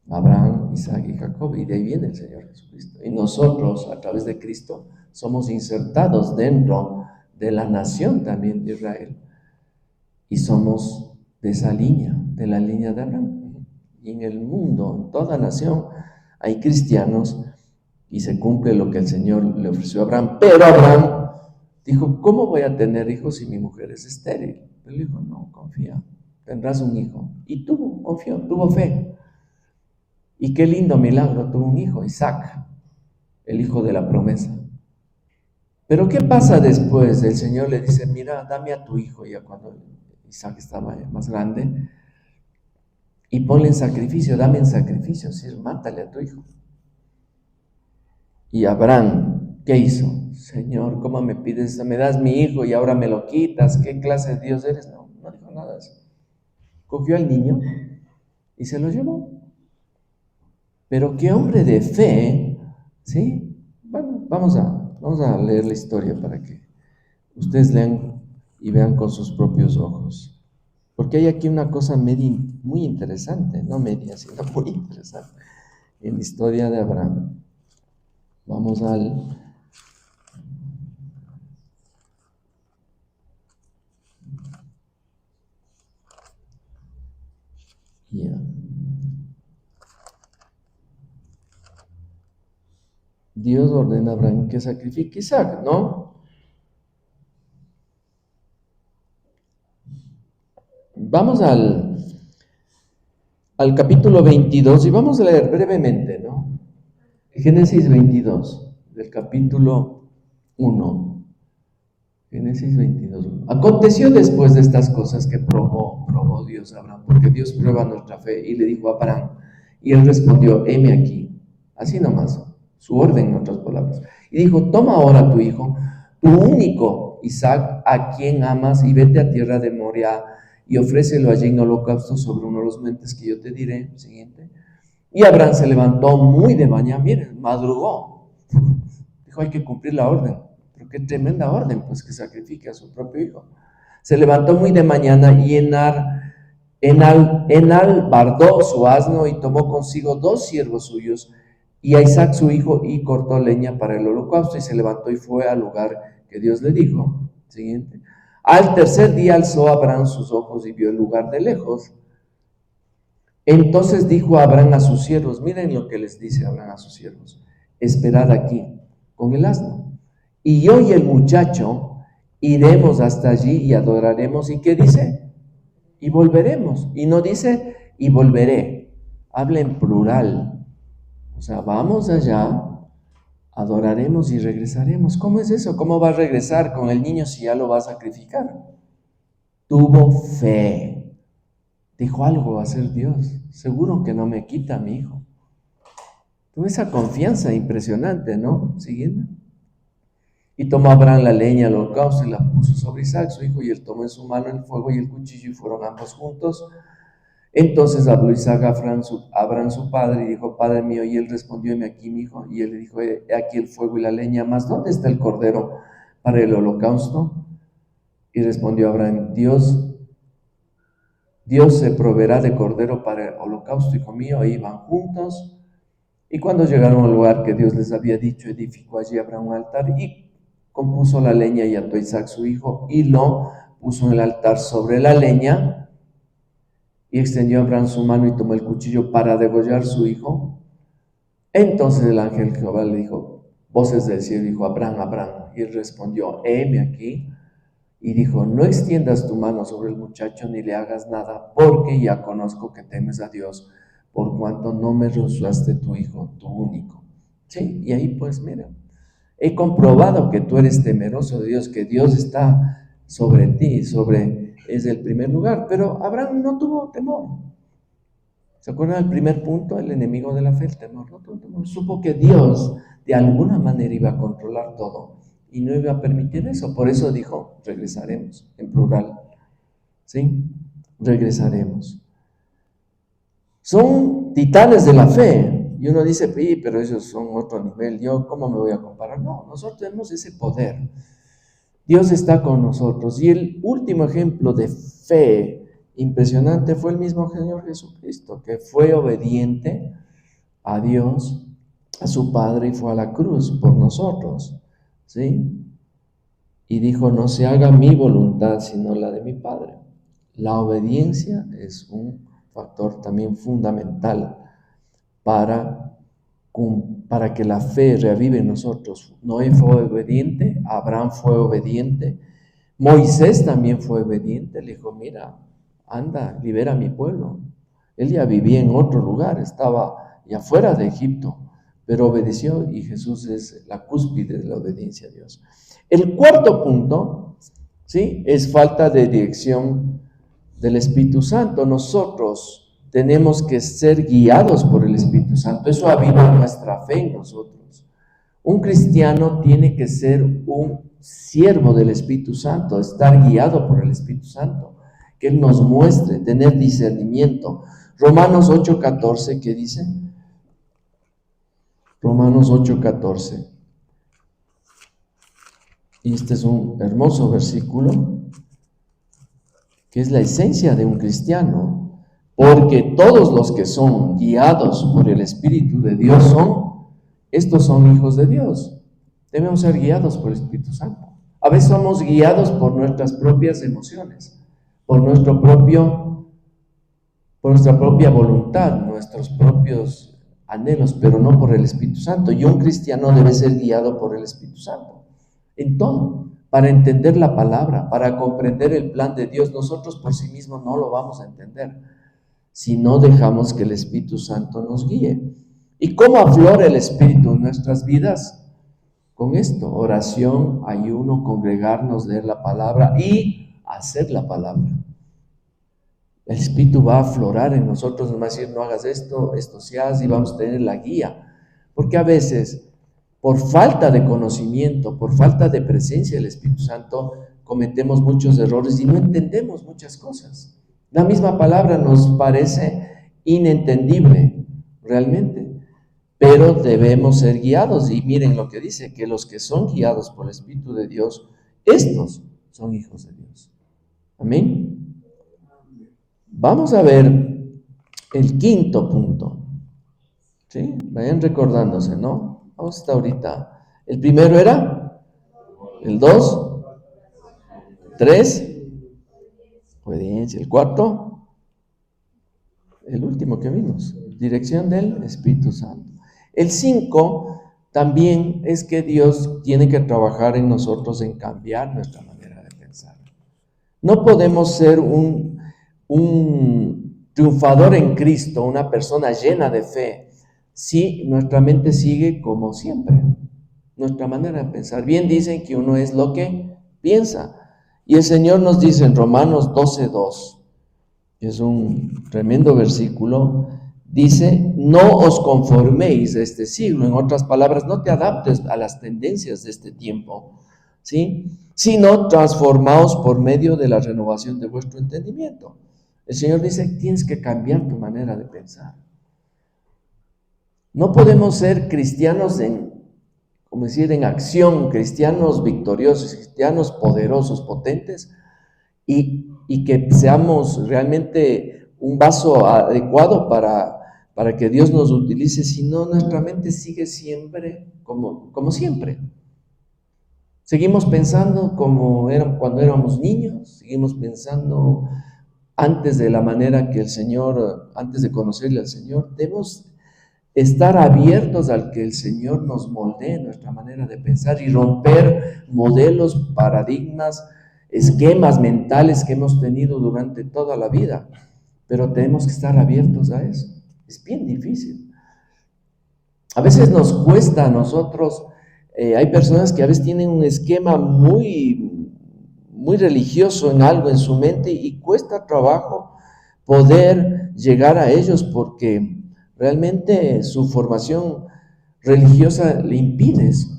B: Abraham, Isaac y Jacob, y de ahí viene el Señor Jesucristo. Y nosotros, a través de Cristo, somos insertados dentro de la nación también de Israel. Y somos de esa línea, de la línea de Abraham. Y en el mundo, en toda nación, hay cristianos y se cumple lo que el Señor le ofreció a Abraham. Pero Abraham dijo, ¿cómo voy a tener hijos si mi mujer es estéril? Él dijo, no, confía, tendrás un hijo. Y confió, tuvo fe. Y qué lindo milagro, tuvo un hijo, Isaac, el hijo de la promesa. Pero ¿qué pasa después? El Señor le dice, mira, dame a tu hijo, ya cuando Isaac estaba más grande, y ponle en sacrificio, dame en sacrificio, sí, mátale a tu hijo. Y Abraham, ¿qué hizo? Señor, ¿cómo me pides? Me das mi hijo y ahora me lo quitas. ¿Qué clase de Dios eres? No dijo nada de eso. Cogió al niño y se lo llevó. Pero qué hombre de fe, ¿sí? Bueno, vamos a leer la historia para que ustedes lean y vean con sus propios ojos. Porque hay aquí una cosa muy interesante, no media, sino muy interesante en la historia de Abraham. Vamos al... Dios ordena a Abraham que sacrifique a Isaac, ¿no? Vamos al capítulo 22 y vamos a leer brevemente, ¿no? Génesis 22, del capítulo 1. Génesis 22. Aconteció después de estas cosas que probó Dios a Abraham, porque Dios prueba nuestra fe, y le dijo a Abraham, y él respondió, heme aquí, así nomás, su orden en otras palabras. Y dijo, toma ahora tu hijo, tu único Isaac, a quien amas, y vete a tierra de Moriah, y ofrécelo allí en holocausto sobre uno de los montes que yo te diré. Siguiente. Y Abraham se levantó muy de mañana, miren, madrugó. Dijo, hay que cumplir la orden. Pero qué tremenda orden, pues, que sacrifique a su propio hijo. Se levantó muy de mañana y enalbardó su asno y tomó consigo 2 siervos suyos y a Isaac su hijo y cortó leña para el holocausto y se levantó y fue al lugar que Dios le dijo. Siguiente. Al tercer día alzó Abraham sus ojos y vio el lugar de lejos. Entonces dijo Abraham a sus siervos, miren lo que les dice Abraham a sus siervos, esperad aquí con el asno. Y yo y el muchacho iremos hasta allí y adoraremos. ¿Y qué dice? Y volveremos. Y no dice, y volveré. Habla en plural. O sea, vamos allá, adoraremos y regresaremos. ¿Cómo es eso? ¿Cómo va a regresar con el niño si ya lo va a sacrificar? Tuvo fe. Dijo, algo va a hacer Dios. Seguro que no me quita a mi hijo. Tuvo esa confianza impresionante, ¿no? Siguiendo. Y tomó Abraham la leña al holocausto y la puso sobre Isaac, su hijo, y él tomó en su mano el fuego y el cuchillo, y fueron ambos juntos. Entonces habló Isaac a Abraham su padre, y dijo, Padre mío, y él respondió, heme aquí, mi hijo. Y él le dijo, he aquí el fuego y la leña, mas ¿dónde está el cordero para el holocausto? Y respondió Abraham, Dios se proveerá de cordero para el holocausto, hijo mío. E iban juntos. Y cuando llegaron al lugar que Dios les había dicho, edificó allí Abraham un altar y compuso la leña y ató a Isaac su hijo y lo puso en el altar sobre la leña. Y extendió Abraham su mano y tomó el cuchillo para degollar su hijo. Entonces el ángel Jehová le dijo, voces del cielo, dijo, Abraham, Abraham. Y él respondió, heme aquí. Y dijo, no extiendas tu mano sobre el muchacho ni le hagas nada, porque ya conozco que temes a Dios, por cuanto no me rehusaste tu hijo, tu único. Sí, y ahí pues mira, he comprobado que tú eres temeroso de Dios, que Dios está sobre ti, es el primer lugar. Pero Abraham no tuvo temor. ¿Se acuerdan del primer punto? El enemigo de la fe, el temor. No tuvo temor. Supo que Dios de alguna manera iba a controlar todo y no iba a permitir eso. Por eso dijo, regresaremos, en plural. ¿Sí? Regresaremos. Son titanes de la fe. Y uno dice, pero ellos son otro nivel. ¿Yo cómo me voy a comparar? No, nosotros tenemos ese poder. Dios está con nosotros. Y el último ejemplo de fe impresionante fue el mismo Señor Jesucristo, que fue obediente a Dios, a su Padre, y fue a la cruz por nosotros. ¿Sí? Y dijo, no se haga mi voluntad, sino la de mi Padre. La obediencia es un factor también fundamental para que la fe reavive en nosotros. Noé fue obediente, Abraham fue obediente, Moisés también fue obediente, le dijo, mira, anda, libera a mi pueblo. Él ya vivía en otro lugar, estaba ya fuera de Egipto, pero obedeció, y Jesús es la cúspide de la obediencia a Dios. El cuarto punto, ¿sí?, es falta de dirección del Espíritu Santo. Nosotros tenemos que ser guiados por el Espíritu Santo. Eso aviva nuestra fe en nosotros. Un cristiano tiene que ser un siervo del Espíritu Santo, estar guiado por el Espíritu Santo, que Él nos muestre, tener discernimiento. Romanos 8:14, ¿qué dice? Romanos 8:14. Y este es un hermoso versículo, que es la esencia de un cristiano, porque todos los que son guiados por el Espíritu de Dios estos son hijos de Dios. Debemos ser guiados por el Espíritu Santo. A veces somos guiados por nuestras propias emociones, por nuestra propia voluntad, nuestros propios anhelos, pero no por el Espíritu Santo. Y un cristiano debe ser guiado por el Espíritu Santo en todo, para entender la palabra, para comprender el plan de Dios. Nosotros por sí mismos no lo vamos a entender si no dejamos que el Espíritu Santo nos guíe. ¿Y cómo aflora el Espíritu en nuestras vidas? Con esto: oración, ayuno, congregarnos, leer la palabra y hacer la palabra. El Espíritu va a aflorar en nosotros, nos va a decir, no hagas esto, esto se hace, y vamos a tener la guía. Porque a veces, por falta de conocimiento, por falta de presencia del Espíritu Santo, cometemos muchos errores y no entendemos muchas cosas. La misma palabra nos parece inentendible realmente, pero debemos ser guiados. Y miren lo que dice, que los que son guiados por el Espíritu de Dios, estos son hijos de Dios. Amén. Vamos a ver el quinto punto. ¿Sí? Vayan recordándose, ¿no? Vamos hasta ahorita. El primero era, el 2, 3, obediencia. El cuarto, el último que vimos, dirección del Espíritu Santo. El 5 también es que Dios tiene que trabajar en nosotros en cambiar nuestra manera de pensar. No podemos ser un triunfador en Cristo, una persona llena de fe, si nuestra mente sigue como siempre, nuestra manera de pensar. Bien dicen que uno es lo que piensa. Y el Señor nos dice en Romanos 12:2, es un tremendo versículo, dice, no os conforméis a este siglo. En otras palabras, no te adaptes a las tendencias de este tiempo, ¿sí? Sino transformaos por medio de la renovación de vuestro entendimiento. El Señor dice, tienes que cambiar tu manera de pensar. No podemos ser cristianos en acción, cristianos victoriosos, cristianos poderosos, potentes, y que seamos realmente un vaso adecuado para que Dios nos utilice, si no, nuestra mente sigue siempre como siempre. Seguimos pensando cuando éramos niños, seguimos pensando antes de la manera que el Señor, antes de conocerle al Señor. Debemos estar abiertos al que el Señor nos moldee nuestra manera de pensar y romper modelos, paradigmas, esquemas mentales que hemos tenido durante toda la vida. Pero tenemos que estar abiertos a eso. Es bien difícil. A veces nos cuesta a nosotros, hay personas que a veces tienen un esquema muy religioso en algo en su mente y cuesta trabajo poder llegar a ellos porque realmente su formación religiosa le impide eso.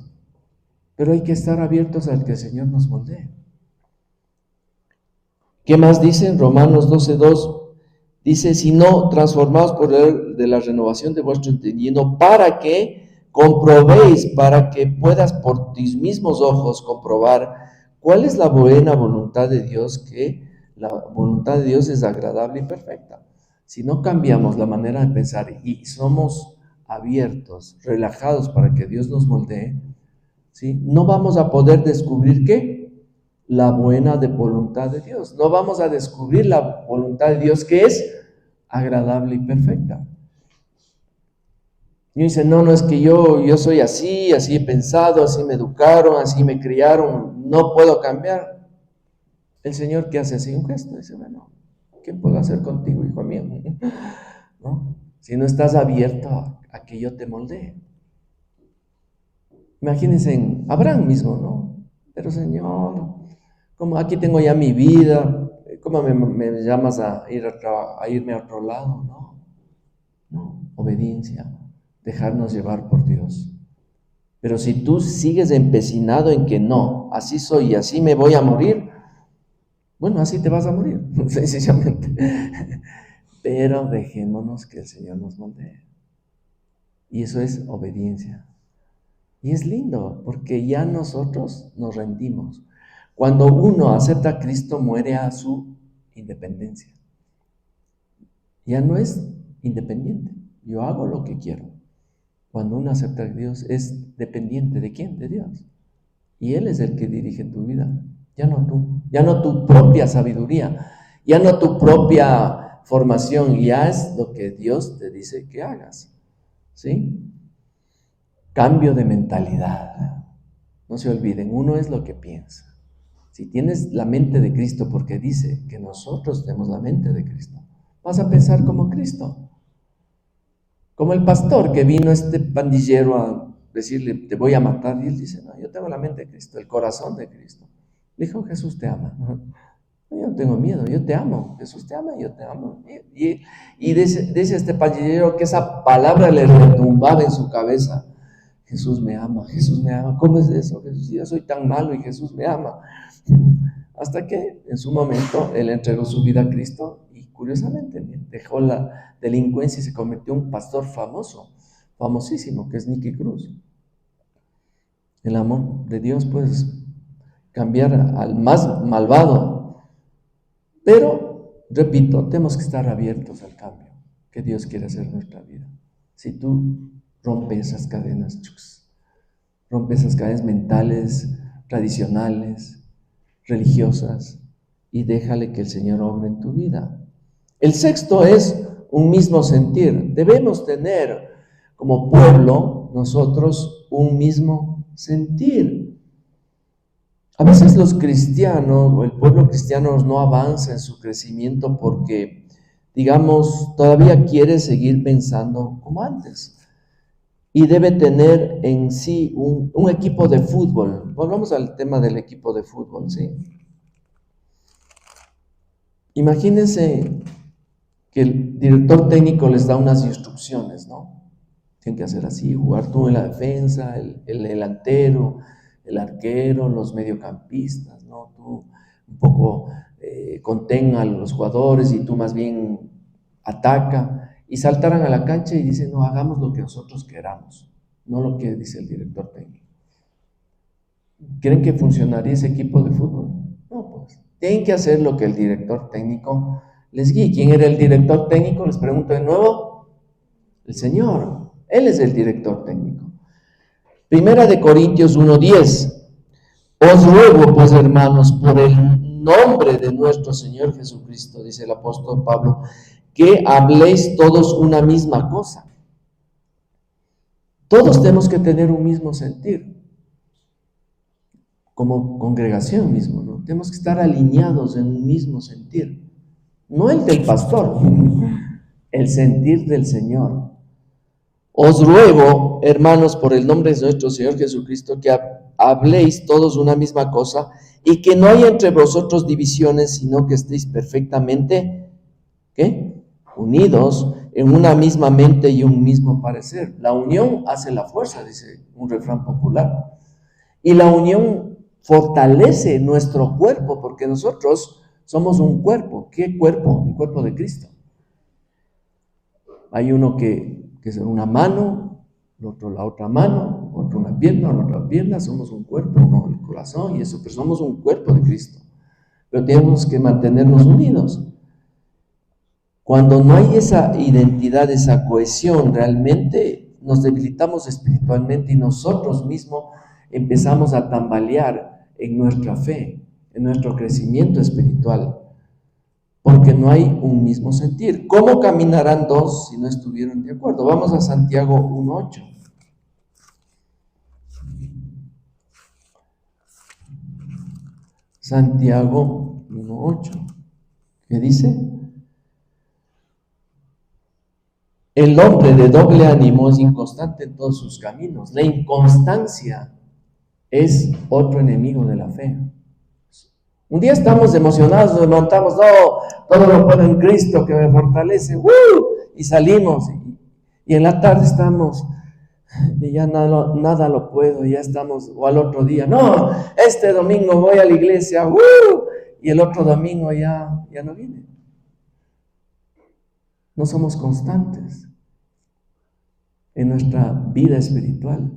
B: Pero hay que estar abiertos al que el Señor nos moldee. ¿Qué más dice en Romanos 12:2? Dice, si no, transformaos por el de la renovación de vuestro entendimiento, para que comprobéis, para que puedas por tus mismos ojos comprobar cuál es la buena voluntad de Dios, que la voluntad de Dios es agradable y perfecta. Si no cambiamos la manera de pensar y somos abiertos, relajados para que Dios nos moldee, ¿sí? No vamos a poder descubrir ¿qué? La buena voluntad de Dios. No vamos a descubrir la voluntad de Dios que es agradable y perfecta. Y dice, no, es que yo soy así he pensado, así me educaron, así me criaron, no puedo cambiar. El Señor, ¿qué hace? Así un gesto, dice, bueno, ¿qué puedo hacer contigo, hijo mío? ¿No? Si no estás abierto a que yo te moldee. Imagínense en Abraham mismo, ¿no? Pero Señor, como aquí tengo ya mi vida, ¿cómo me llamas a irme a otro lado? No, obediencia, dejarnos llevar por Dios. Pero si tú sigues empecinado en que no, así soy y así me voy a morir, bueno, así te vas a morir, sencillamente. Pero dejémonos que el Señor nos moldee. Y eso es obediencia. Y es lindo, porque ya nosotros nos rendimos. Cuando uno acepta a Cristo, muere a su independencia. Ya no es independiente. Yo hago lo que quiero. Cuando uno acepta a Dios, es dependiente ¿de quién? De Dios. Y Él es el que dirige tu vida. Ya no tú. Ya no tu propia sabiduría. Ya no tu propia formación. Ya es lo que Dios te dice que hagas. ¿Sí? Cambio de mentalidad. No se olviden, uno es lo que piensa. Si tienes la mente de Cristo, porque dice que nosotros tenemos la mente de Cristo, vas a pensar como Cristo. Como el pastor que vino este pandillero a decirle, te voy a matar, y él dice, no, yo tengo la mente de Cristo, el corazón de Cristo. Dijo, Jesús te ama. No, yo no tengo miedo, yo te amo. Jesús te ama, yo te amo. Y dice este pandillero que esa palabra le retumbaba en su cabeza. Jesús me ama, Jesús me ama. ¿Cómo es eso, Jesús? Yo soy tan malo y Jesús me ama. Hasta que en su momento él entregó su vida a Cristo y curiosamente dejó la delincuencia y se convirtió en un pastor famoso. famosísimo, que es Nicky Cruz. El amor de Dios puede cambiar al más malvado. Pero, repito, tenemos que estar abiertos al cambio que Dios quiere hacer en nuestra vida. Si tú rompes esas cadenas, rompes esas cadenas mentales, tradicionales, religiosas, y déjale que el Señor obre en tu vida. El sexto es un mismo sentir. Debemos tener como pueblo nosotros un mismo sentir. A veces los cristianos o el pueblo cristiano no avanza en su crecimiento porque, digamos, todavía quiere seguir pensando como antes. Y debe tener en sí un equipo de fútbol. Volvamos al tema del equipo de fútbol, ¿sí? Imagínense que el director técnico les da unas instrucciones, ¿no? Tienen que hacer así, jugar tú en la defensa, el delantero, el arquero, los mediocampistas, ¿no? Tú un poco contén a los jugadores y tú más bien ataca, y saltaran a la cancha y dicen, no, hagamos lo que nosotros queramos, no lo que dice el director técnico. ¿Creen que funcionaría ese equipo de fútbol? No, pues tienen que hacer lo que el director técnico les guíe. ¿Quién era el director técnico? Les pregunto de nuevo. El Señor. Él es el director técnico. Primera de Corintios 1:10. Os ruego, pues, hermanos, por el nombre de nuestro Señor Jesucristo, dice el apóstol Pablo, que habléis todos una misma cosa. Todos tenemos que tener un mismo sentir, como congregación mismo, ¿no? Tenemos que estar alineados en un mismo sentir, no el del pastor, el sentir del Señor. Os ruego, hermanos, por el nombre de nuestro Señor Jesucristo, que habléis todos una misma cosa y que no haya entre vosotros divisiones, sino que estéis perfectamente, ¿qué? Unidos en una misma mente y un mismo parecer. La unión hace la fuerza, dice un refrán popular. Y la unión fortalece nuestro cuerpo, porque nosotros somos un cuerpo. ¿Qué cuerpo? El cuerpo de Cristo. Hay uno que es una mano, el otro la otra mano, otro una pierna, la otra pierna. Somos un cuerpo, no el corazón y eso, pero somos un cuerpo de Cristo. Pero tenemos que mantenernos unidos. Cuando no hay esa identidad, esa cohesión, realmente nos debilitamos espiritualmente y nosotros mismos empezamos a tambalear en nuestra fe, en nuestro crecimiento espiritual, porque no hay un mismo sentir. ¿Cómo caminarán dos si no estuvieron de acuerdo? Vamos a Santiago 1:8. Santiago 1:8. ¿Qué dice? El hombre de doble ánimo es inconstante en todos sus caminos. La inconstancia es otro enemigo de la fe. Un día estamos emocionados, nos levantamos, no, todo lo puedo en Cristo que me fortalece, y salimos, y en la tarde estamos, y ya nada lo puedo, y ya estamos, o al otro día, no, este domingo voy a la iglesia, y el otro domingo ya no viene. No somos constantes en nuestra vida espiritual.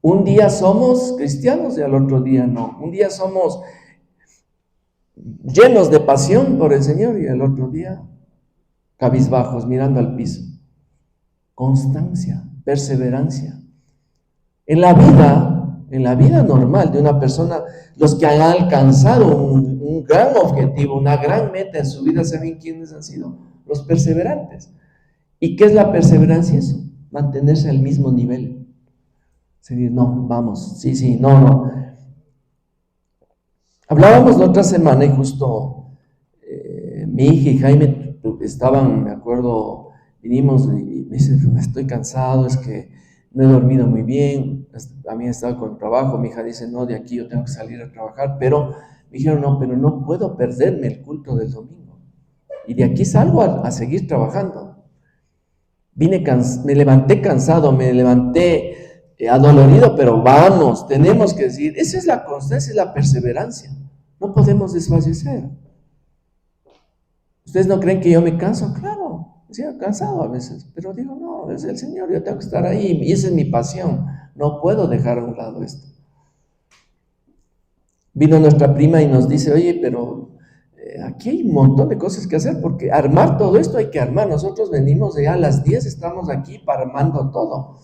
B: Un día somos cristianos y al otro día no. Un día somos llenos de pasión por el Señor y al otro día cabizbajos, mirando al piso. Constancia, perseverancia. En la vida normal de una persona, los que han alcanzado un gran objetivo, una gran meta en su vida, ¿saben quiénes han sido? Los perseverantes. ¿Y qué es la perseverancia? Eso, mantenerse al mismo nivel. Decir, no, vamos, sí, no. Hablábamos la otra semana y justo mi hija y Jaime estaban, me acuerdo, vinimos y me dice, estoy cansado, es que no he dormido muy bien, a mí he estado con el trabajo. Mi hija dice, no, de aquí yo tengo que salir a trabajar, pero me dijeron, no, pero no puedo perderme el culto del domingo. Y de aquí salgo a seguir trabajando. Me levanté cansado, me levanté adolorido, pero vamos, tenemos que decir, esa es la constancia, es la perseverancia. No podemos desfallecer. ¿Ustedes no creen que yo me canso? Claro. Decía, cansado a veces, pero digo, no, es el Señor, yo tengo que estar ahí, y esa es mi pasión, no puedo dejar a un lado esto. Vino nuestra prima y nos dice, oye, pero aquí hay un montón de cosas que hacer, porque armar todo esto hay que armar. Nosotros venimos ya a las 10, estamos aquí para armando todo,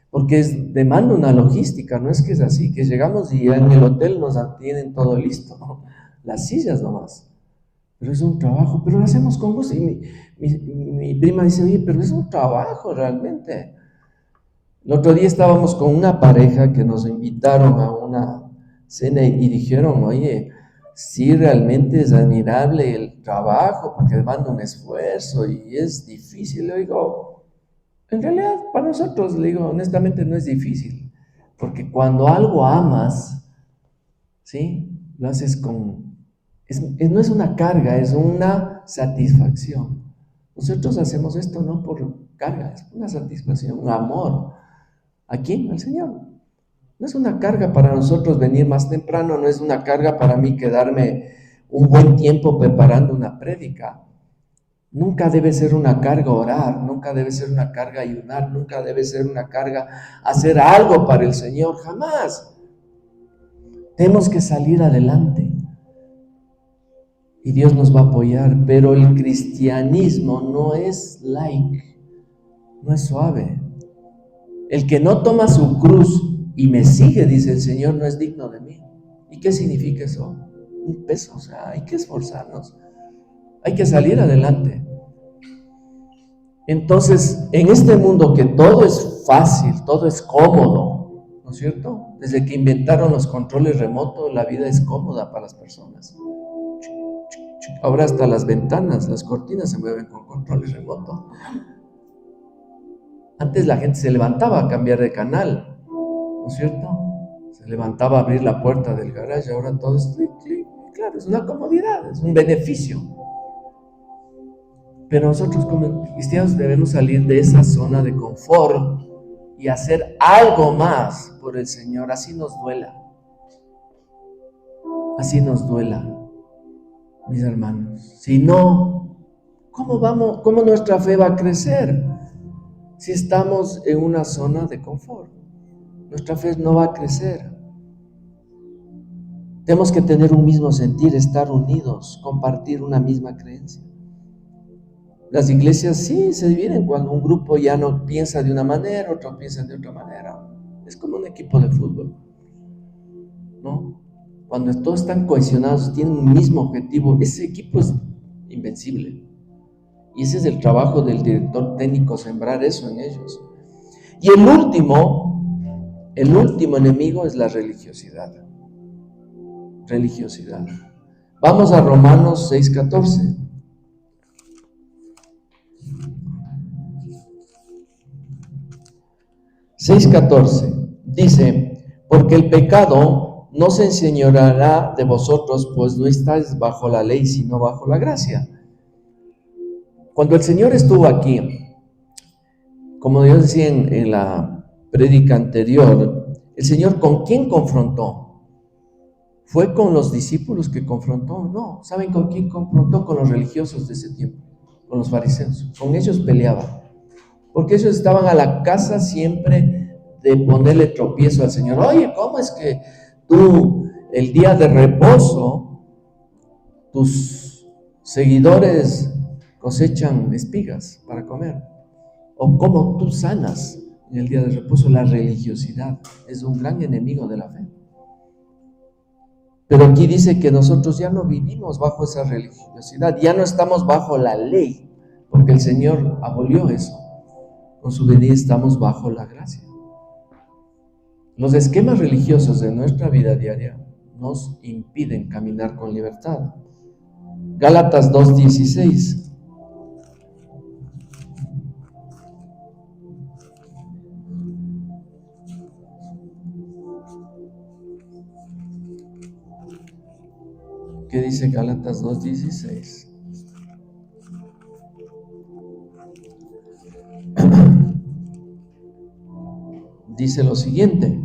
B: porque demanda una logística, no es que es así, que llegamos y ya en el hotel nos tienen todo listo, ¿no? Las sillas nomás. Pero es un trabajo, pero lo hacemos con gusto. Y mi prima dice, oye, pero es un trabajo realmente. El otro día estábamos con una pareja que nos invitaron a una cena y dijeron, oye, sí, realmente es admirable el trabajo porque demanda un esfuerzo y es difícil. Le digo, en realidad para nosotros, le digo, honestamente no es difícil, porque cuando algo amas, ¿sí? Lo haces no es una carga, es una satisfacción. Nosotros hacemos esto no por carga, es una satisfacción, un amor. ¿A quién? Al Señor. No es una carga para nosotros venir más temprano, no es una carga para mí quedarme un buen tiempo preparando una prédica. Nunca debe ser una carga orar, nunca debe ser una carga ayunar, nunca debe ser una carga hacer algo para el Señor, jamás. Tenemos que salir adelante y Dios nos va a apoyar, pero el cristianismo no es light, no es suave. El que no toma su cruz y me sigue, dice el Señor, no es digno de mí. ¿Y qué significa eso? Un peso, o sea, hay que esforzarnos, hay que salir adelante. Entonces, en este mundo que todo es fácil, todo es cómodo, ¿no es cierto? Desde que inventaron los controles remotos, la vida es cómoda para las personas. Ahora hasta las ventanas, las cortinas se mueven con controles remotos. Antes la gente se levantaba a cambiar de canal, ¿no es cierto? Se levantaba a abrir la puerta del garaje, ahora todo es clic, clic. Claro, es una comodidad, es un beneficio. Pero nosotros como cristianos debemos salir de esa zona de confort y hacer algo más por el Señor, así nos duela. Así nos duela, mis hermanos. Si no, ¿cómo nuestra fe va a crecer? Si estamos en una zona de confort, nuestra fe no va a crecer. Tenemos que tener un mismo sentir, estar unidos, compartir una misma creencia. Las iglesias sí se dividen cuando un grupo ya no piensa de una manera, otro piensa de otra manera. Es como un equipo de fútbol, ¿no? Cuando todos están cohesionados, tienen un mismo objetivo, ese equipo es invencible. Y ese es el trabajo del director técnico, sembrar eso en ellos. Y el último enemigo es la religiosidad. Religiosidad. Vamos a Romanos 6:14. Dice, porque el pecado no se enseñoreará de vosotros, pues no estáis bajo la ley, sino bajo la gracia. Cuando el Señor estuvo aquí, como Dios decía en la prédica anterior, el Señor ¿con quién confrontó? ¿Fue con los discípulos que confrontó? No. ¿Saben con quién confrontó? Con los religiosos de ese tiempo, con los fariseos. Con ellos peleaba, porque ellos estaban a la casa siempre de ponerle tropiezo al Señor. Oye, ¿cómo es que tú, el día de reposo, tus seguidores cosechan espigas para comer? ¿O cómo tú sanas en el día de reposo? La religiosidad es un gran enemigo de la fe. Pero aquí dice que nosotros ya no vivimos bajo esa religiosidad, ya no estamos bajo la ley, porque el Señor abolió eso. Con su venida estamos bajo la gracia. Los esquemas religiosos de nuestra vida diaria nos impiden caminar con libertad. Gálatas 2:16. ¿Qué dice Gálatas 2:16? Dice lo siguiente: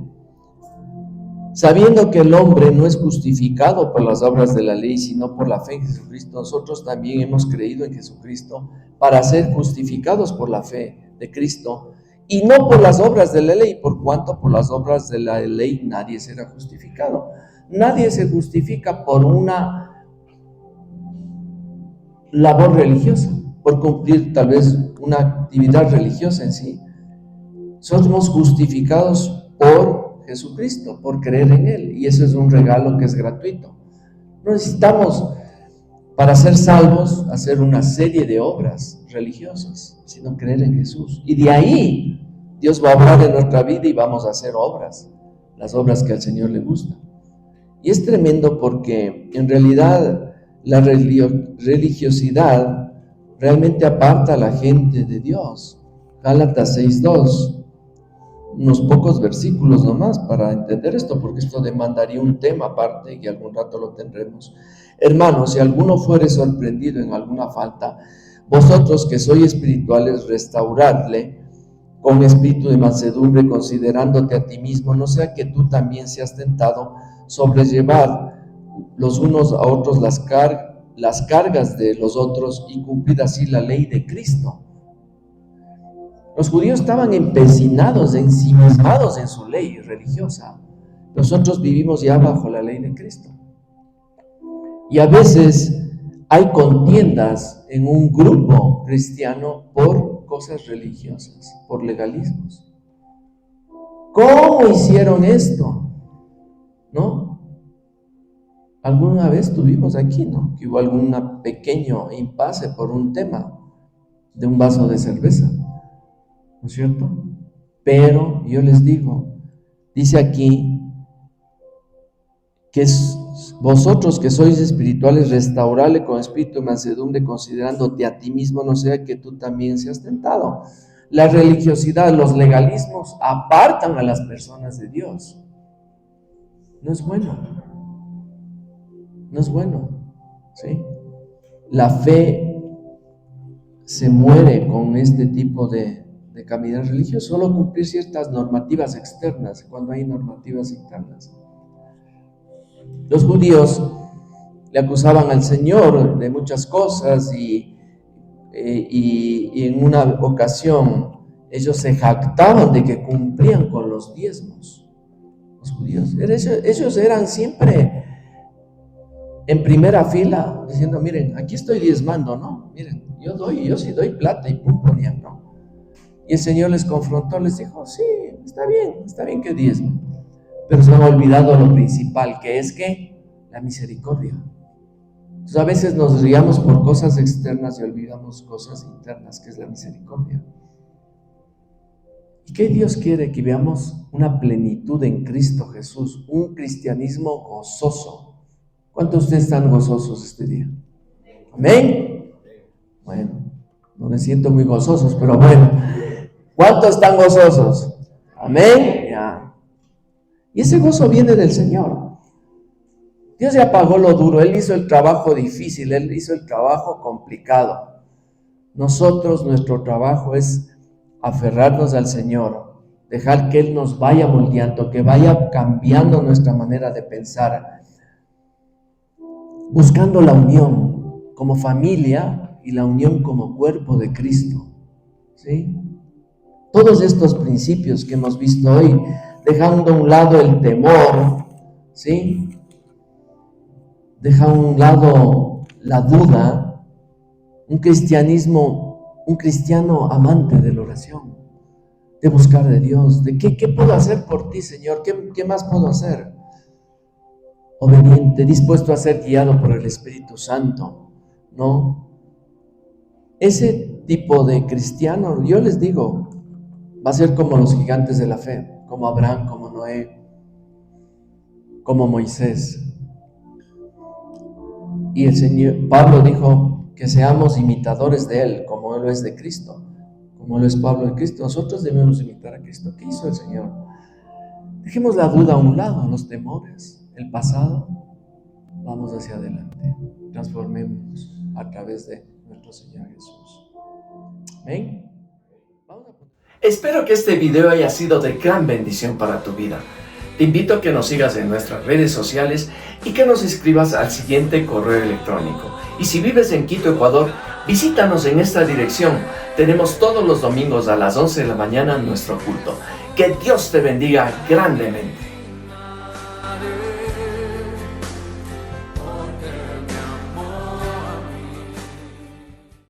B: Sabiendo que el hombre no es justificado por las obras de la ley, sino por la fe en Jesucristo, nosotros también hemos creído en Jesucristo para ser justificados por la fe de Cristo y no por las obras de la ley, por cuanto por las obras de la ley nadie será justificado. Nadie se justifica por una labor religiosa, por cumplir tal vez una actividad religiosa en sí. Somos justificados por Jesucristo, por creer en Él, y eso es un regalo que es gratuito. No necesitamos, para ser salvos, hacer una serie de obras religiosas, sino creer en Jesús. Y de ahí Dios va a obrar en nuestra vida y vamos a hacer obras, las obras que al Señor le gustan. Y es tremendo porque en realidad la religiosidad realmente aparta a la gente de Dios. Gálatas 6:2. Unos pocos versículos nomás para entender esto, porque esto demandaría un tema aparte y algún rato lo tendremos. Hermanos, si alguno fuere sorprendido en alguna falta, vosotros que sois espirituales, restauradle con espíritu de mansedumbre, considerándote a ti mismo, no sea que tú también seas tentado. Sobrellevad los unos a otros las cargas de los otros y cumplid así la ley de Cristo. Los judíos estaban empecinados, ensimismados en su ley religiosa. Nosotros vivimos ya bajo la ley de Cristo. Y a veces hay contiendas en un grupo cristiano por cosas religiosas, por legalismos. ¿Cómo hicieron esto? ¿No? Alguna vez tuvimos aquí, ¿no? Que hubo algún pequeño impasse por un tema de un vaso de cerveza. ¿No es cierto? Pero yo les digo, dice aquí que vosotros que sois espirituales, restaurale con espíritu de mansedumbre, considerándote a ti mismo, no sea que tú también seas tentado. La religiosidad, los legalismos apartan a las personas de Dios. No es bueno. No es bueno. ¿Sí? La fe se muere con este tipo de caminar religioso, solo cumplir ciertas normativas externas cuando hay normativas internas. Los judíos le acusaban al Señor de muchas cosas y en una ocasión ellos se jactaban de que cumplían con los diezmos. Los judíos, ellos eran siempre en primera fila diciendo, miren, aquí estoy diezmando, ¿no? Miren, yo sí doy plata y pum, ponían, ¿no? Y el Señor les confrontó, les dijo, sí, está bien que diezmen, pero se han olvidado lo principal, que es que la misericordia. Entonces a veces nos guiamos por cosas externas y olvidamos cosas internas, que es la misericordia. ¿Y qué Dios quiere? Que veamos una plenitud en Cristo Jesús, un cristianismo gozoso. ¿Cuántos de ustedes están gozosos este día? ¿Amén? Bueno, no me siento muy gozosos, pero bueno. ¿Cuántos están gozosos? Amén. Ya. Y ese gozo viene del Señor. Dios ya pagó lo duro, Él hizo el trabajo difícil, Él hizo el trabajo complicado. Nosotros, nuestro trabajo es aferrarnos al Señor, dejar que Él nos vaya moldeando, que vaya cambiando nuestra manera de pensar, buscando la unión como familia y la unión como cuerpo de Cristo. ¿Sí? Todos estos principios que hemos visto hoy, dejando a un lado el temor, ¿sí? Deja a un lado la duda, un cristiano amante de la oración, de buscar de Dios, de qué puedo hacer por ti, Señor, qué más puedo hacer. Obediente, dispuesto a ser guiado por el Espíritu Santo, ¿no? Ese tipo de cristiano, yo les digo, va a ser como los gigantes de la fe, como Abraham, como Noé, como Moisés. Y el Señor, Pablo dijo que seamos imitadores de Él, como Él lo es de Cristo, como lo es Pablo de Cristo. Nosotros debemos imitar a Cristo. ¿Qué hizo el Señor? Dejemos la duda a un lado, los temores, el pasado. Vamos hacia adelante. Transformémonos a través de nuestro Señor Jesús. Amén.
A: Espero que este video haya sido de gran bendición para tu vida. Te invito a que nos sigas en nuestras redes sociales y que nos escribas al siguiente correo electrónico. Y si vives en Quito, Ecuador, visítanos en esta dirección. Tenemos todos los domingos a las 11 de la mañana nuestro culto. Que Dios te bendiga grandemente.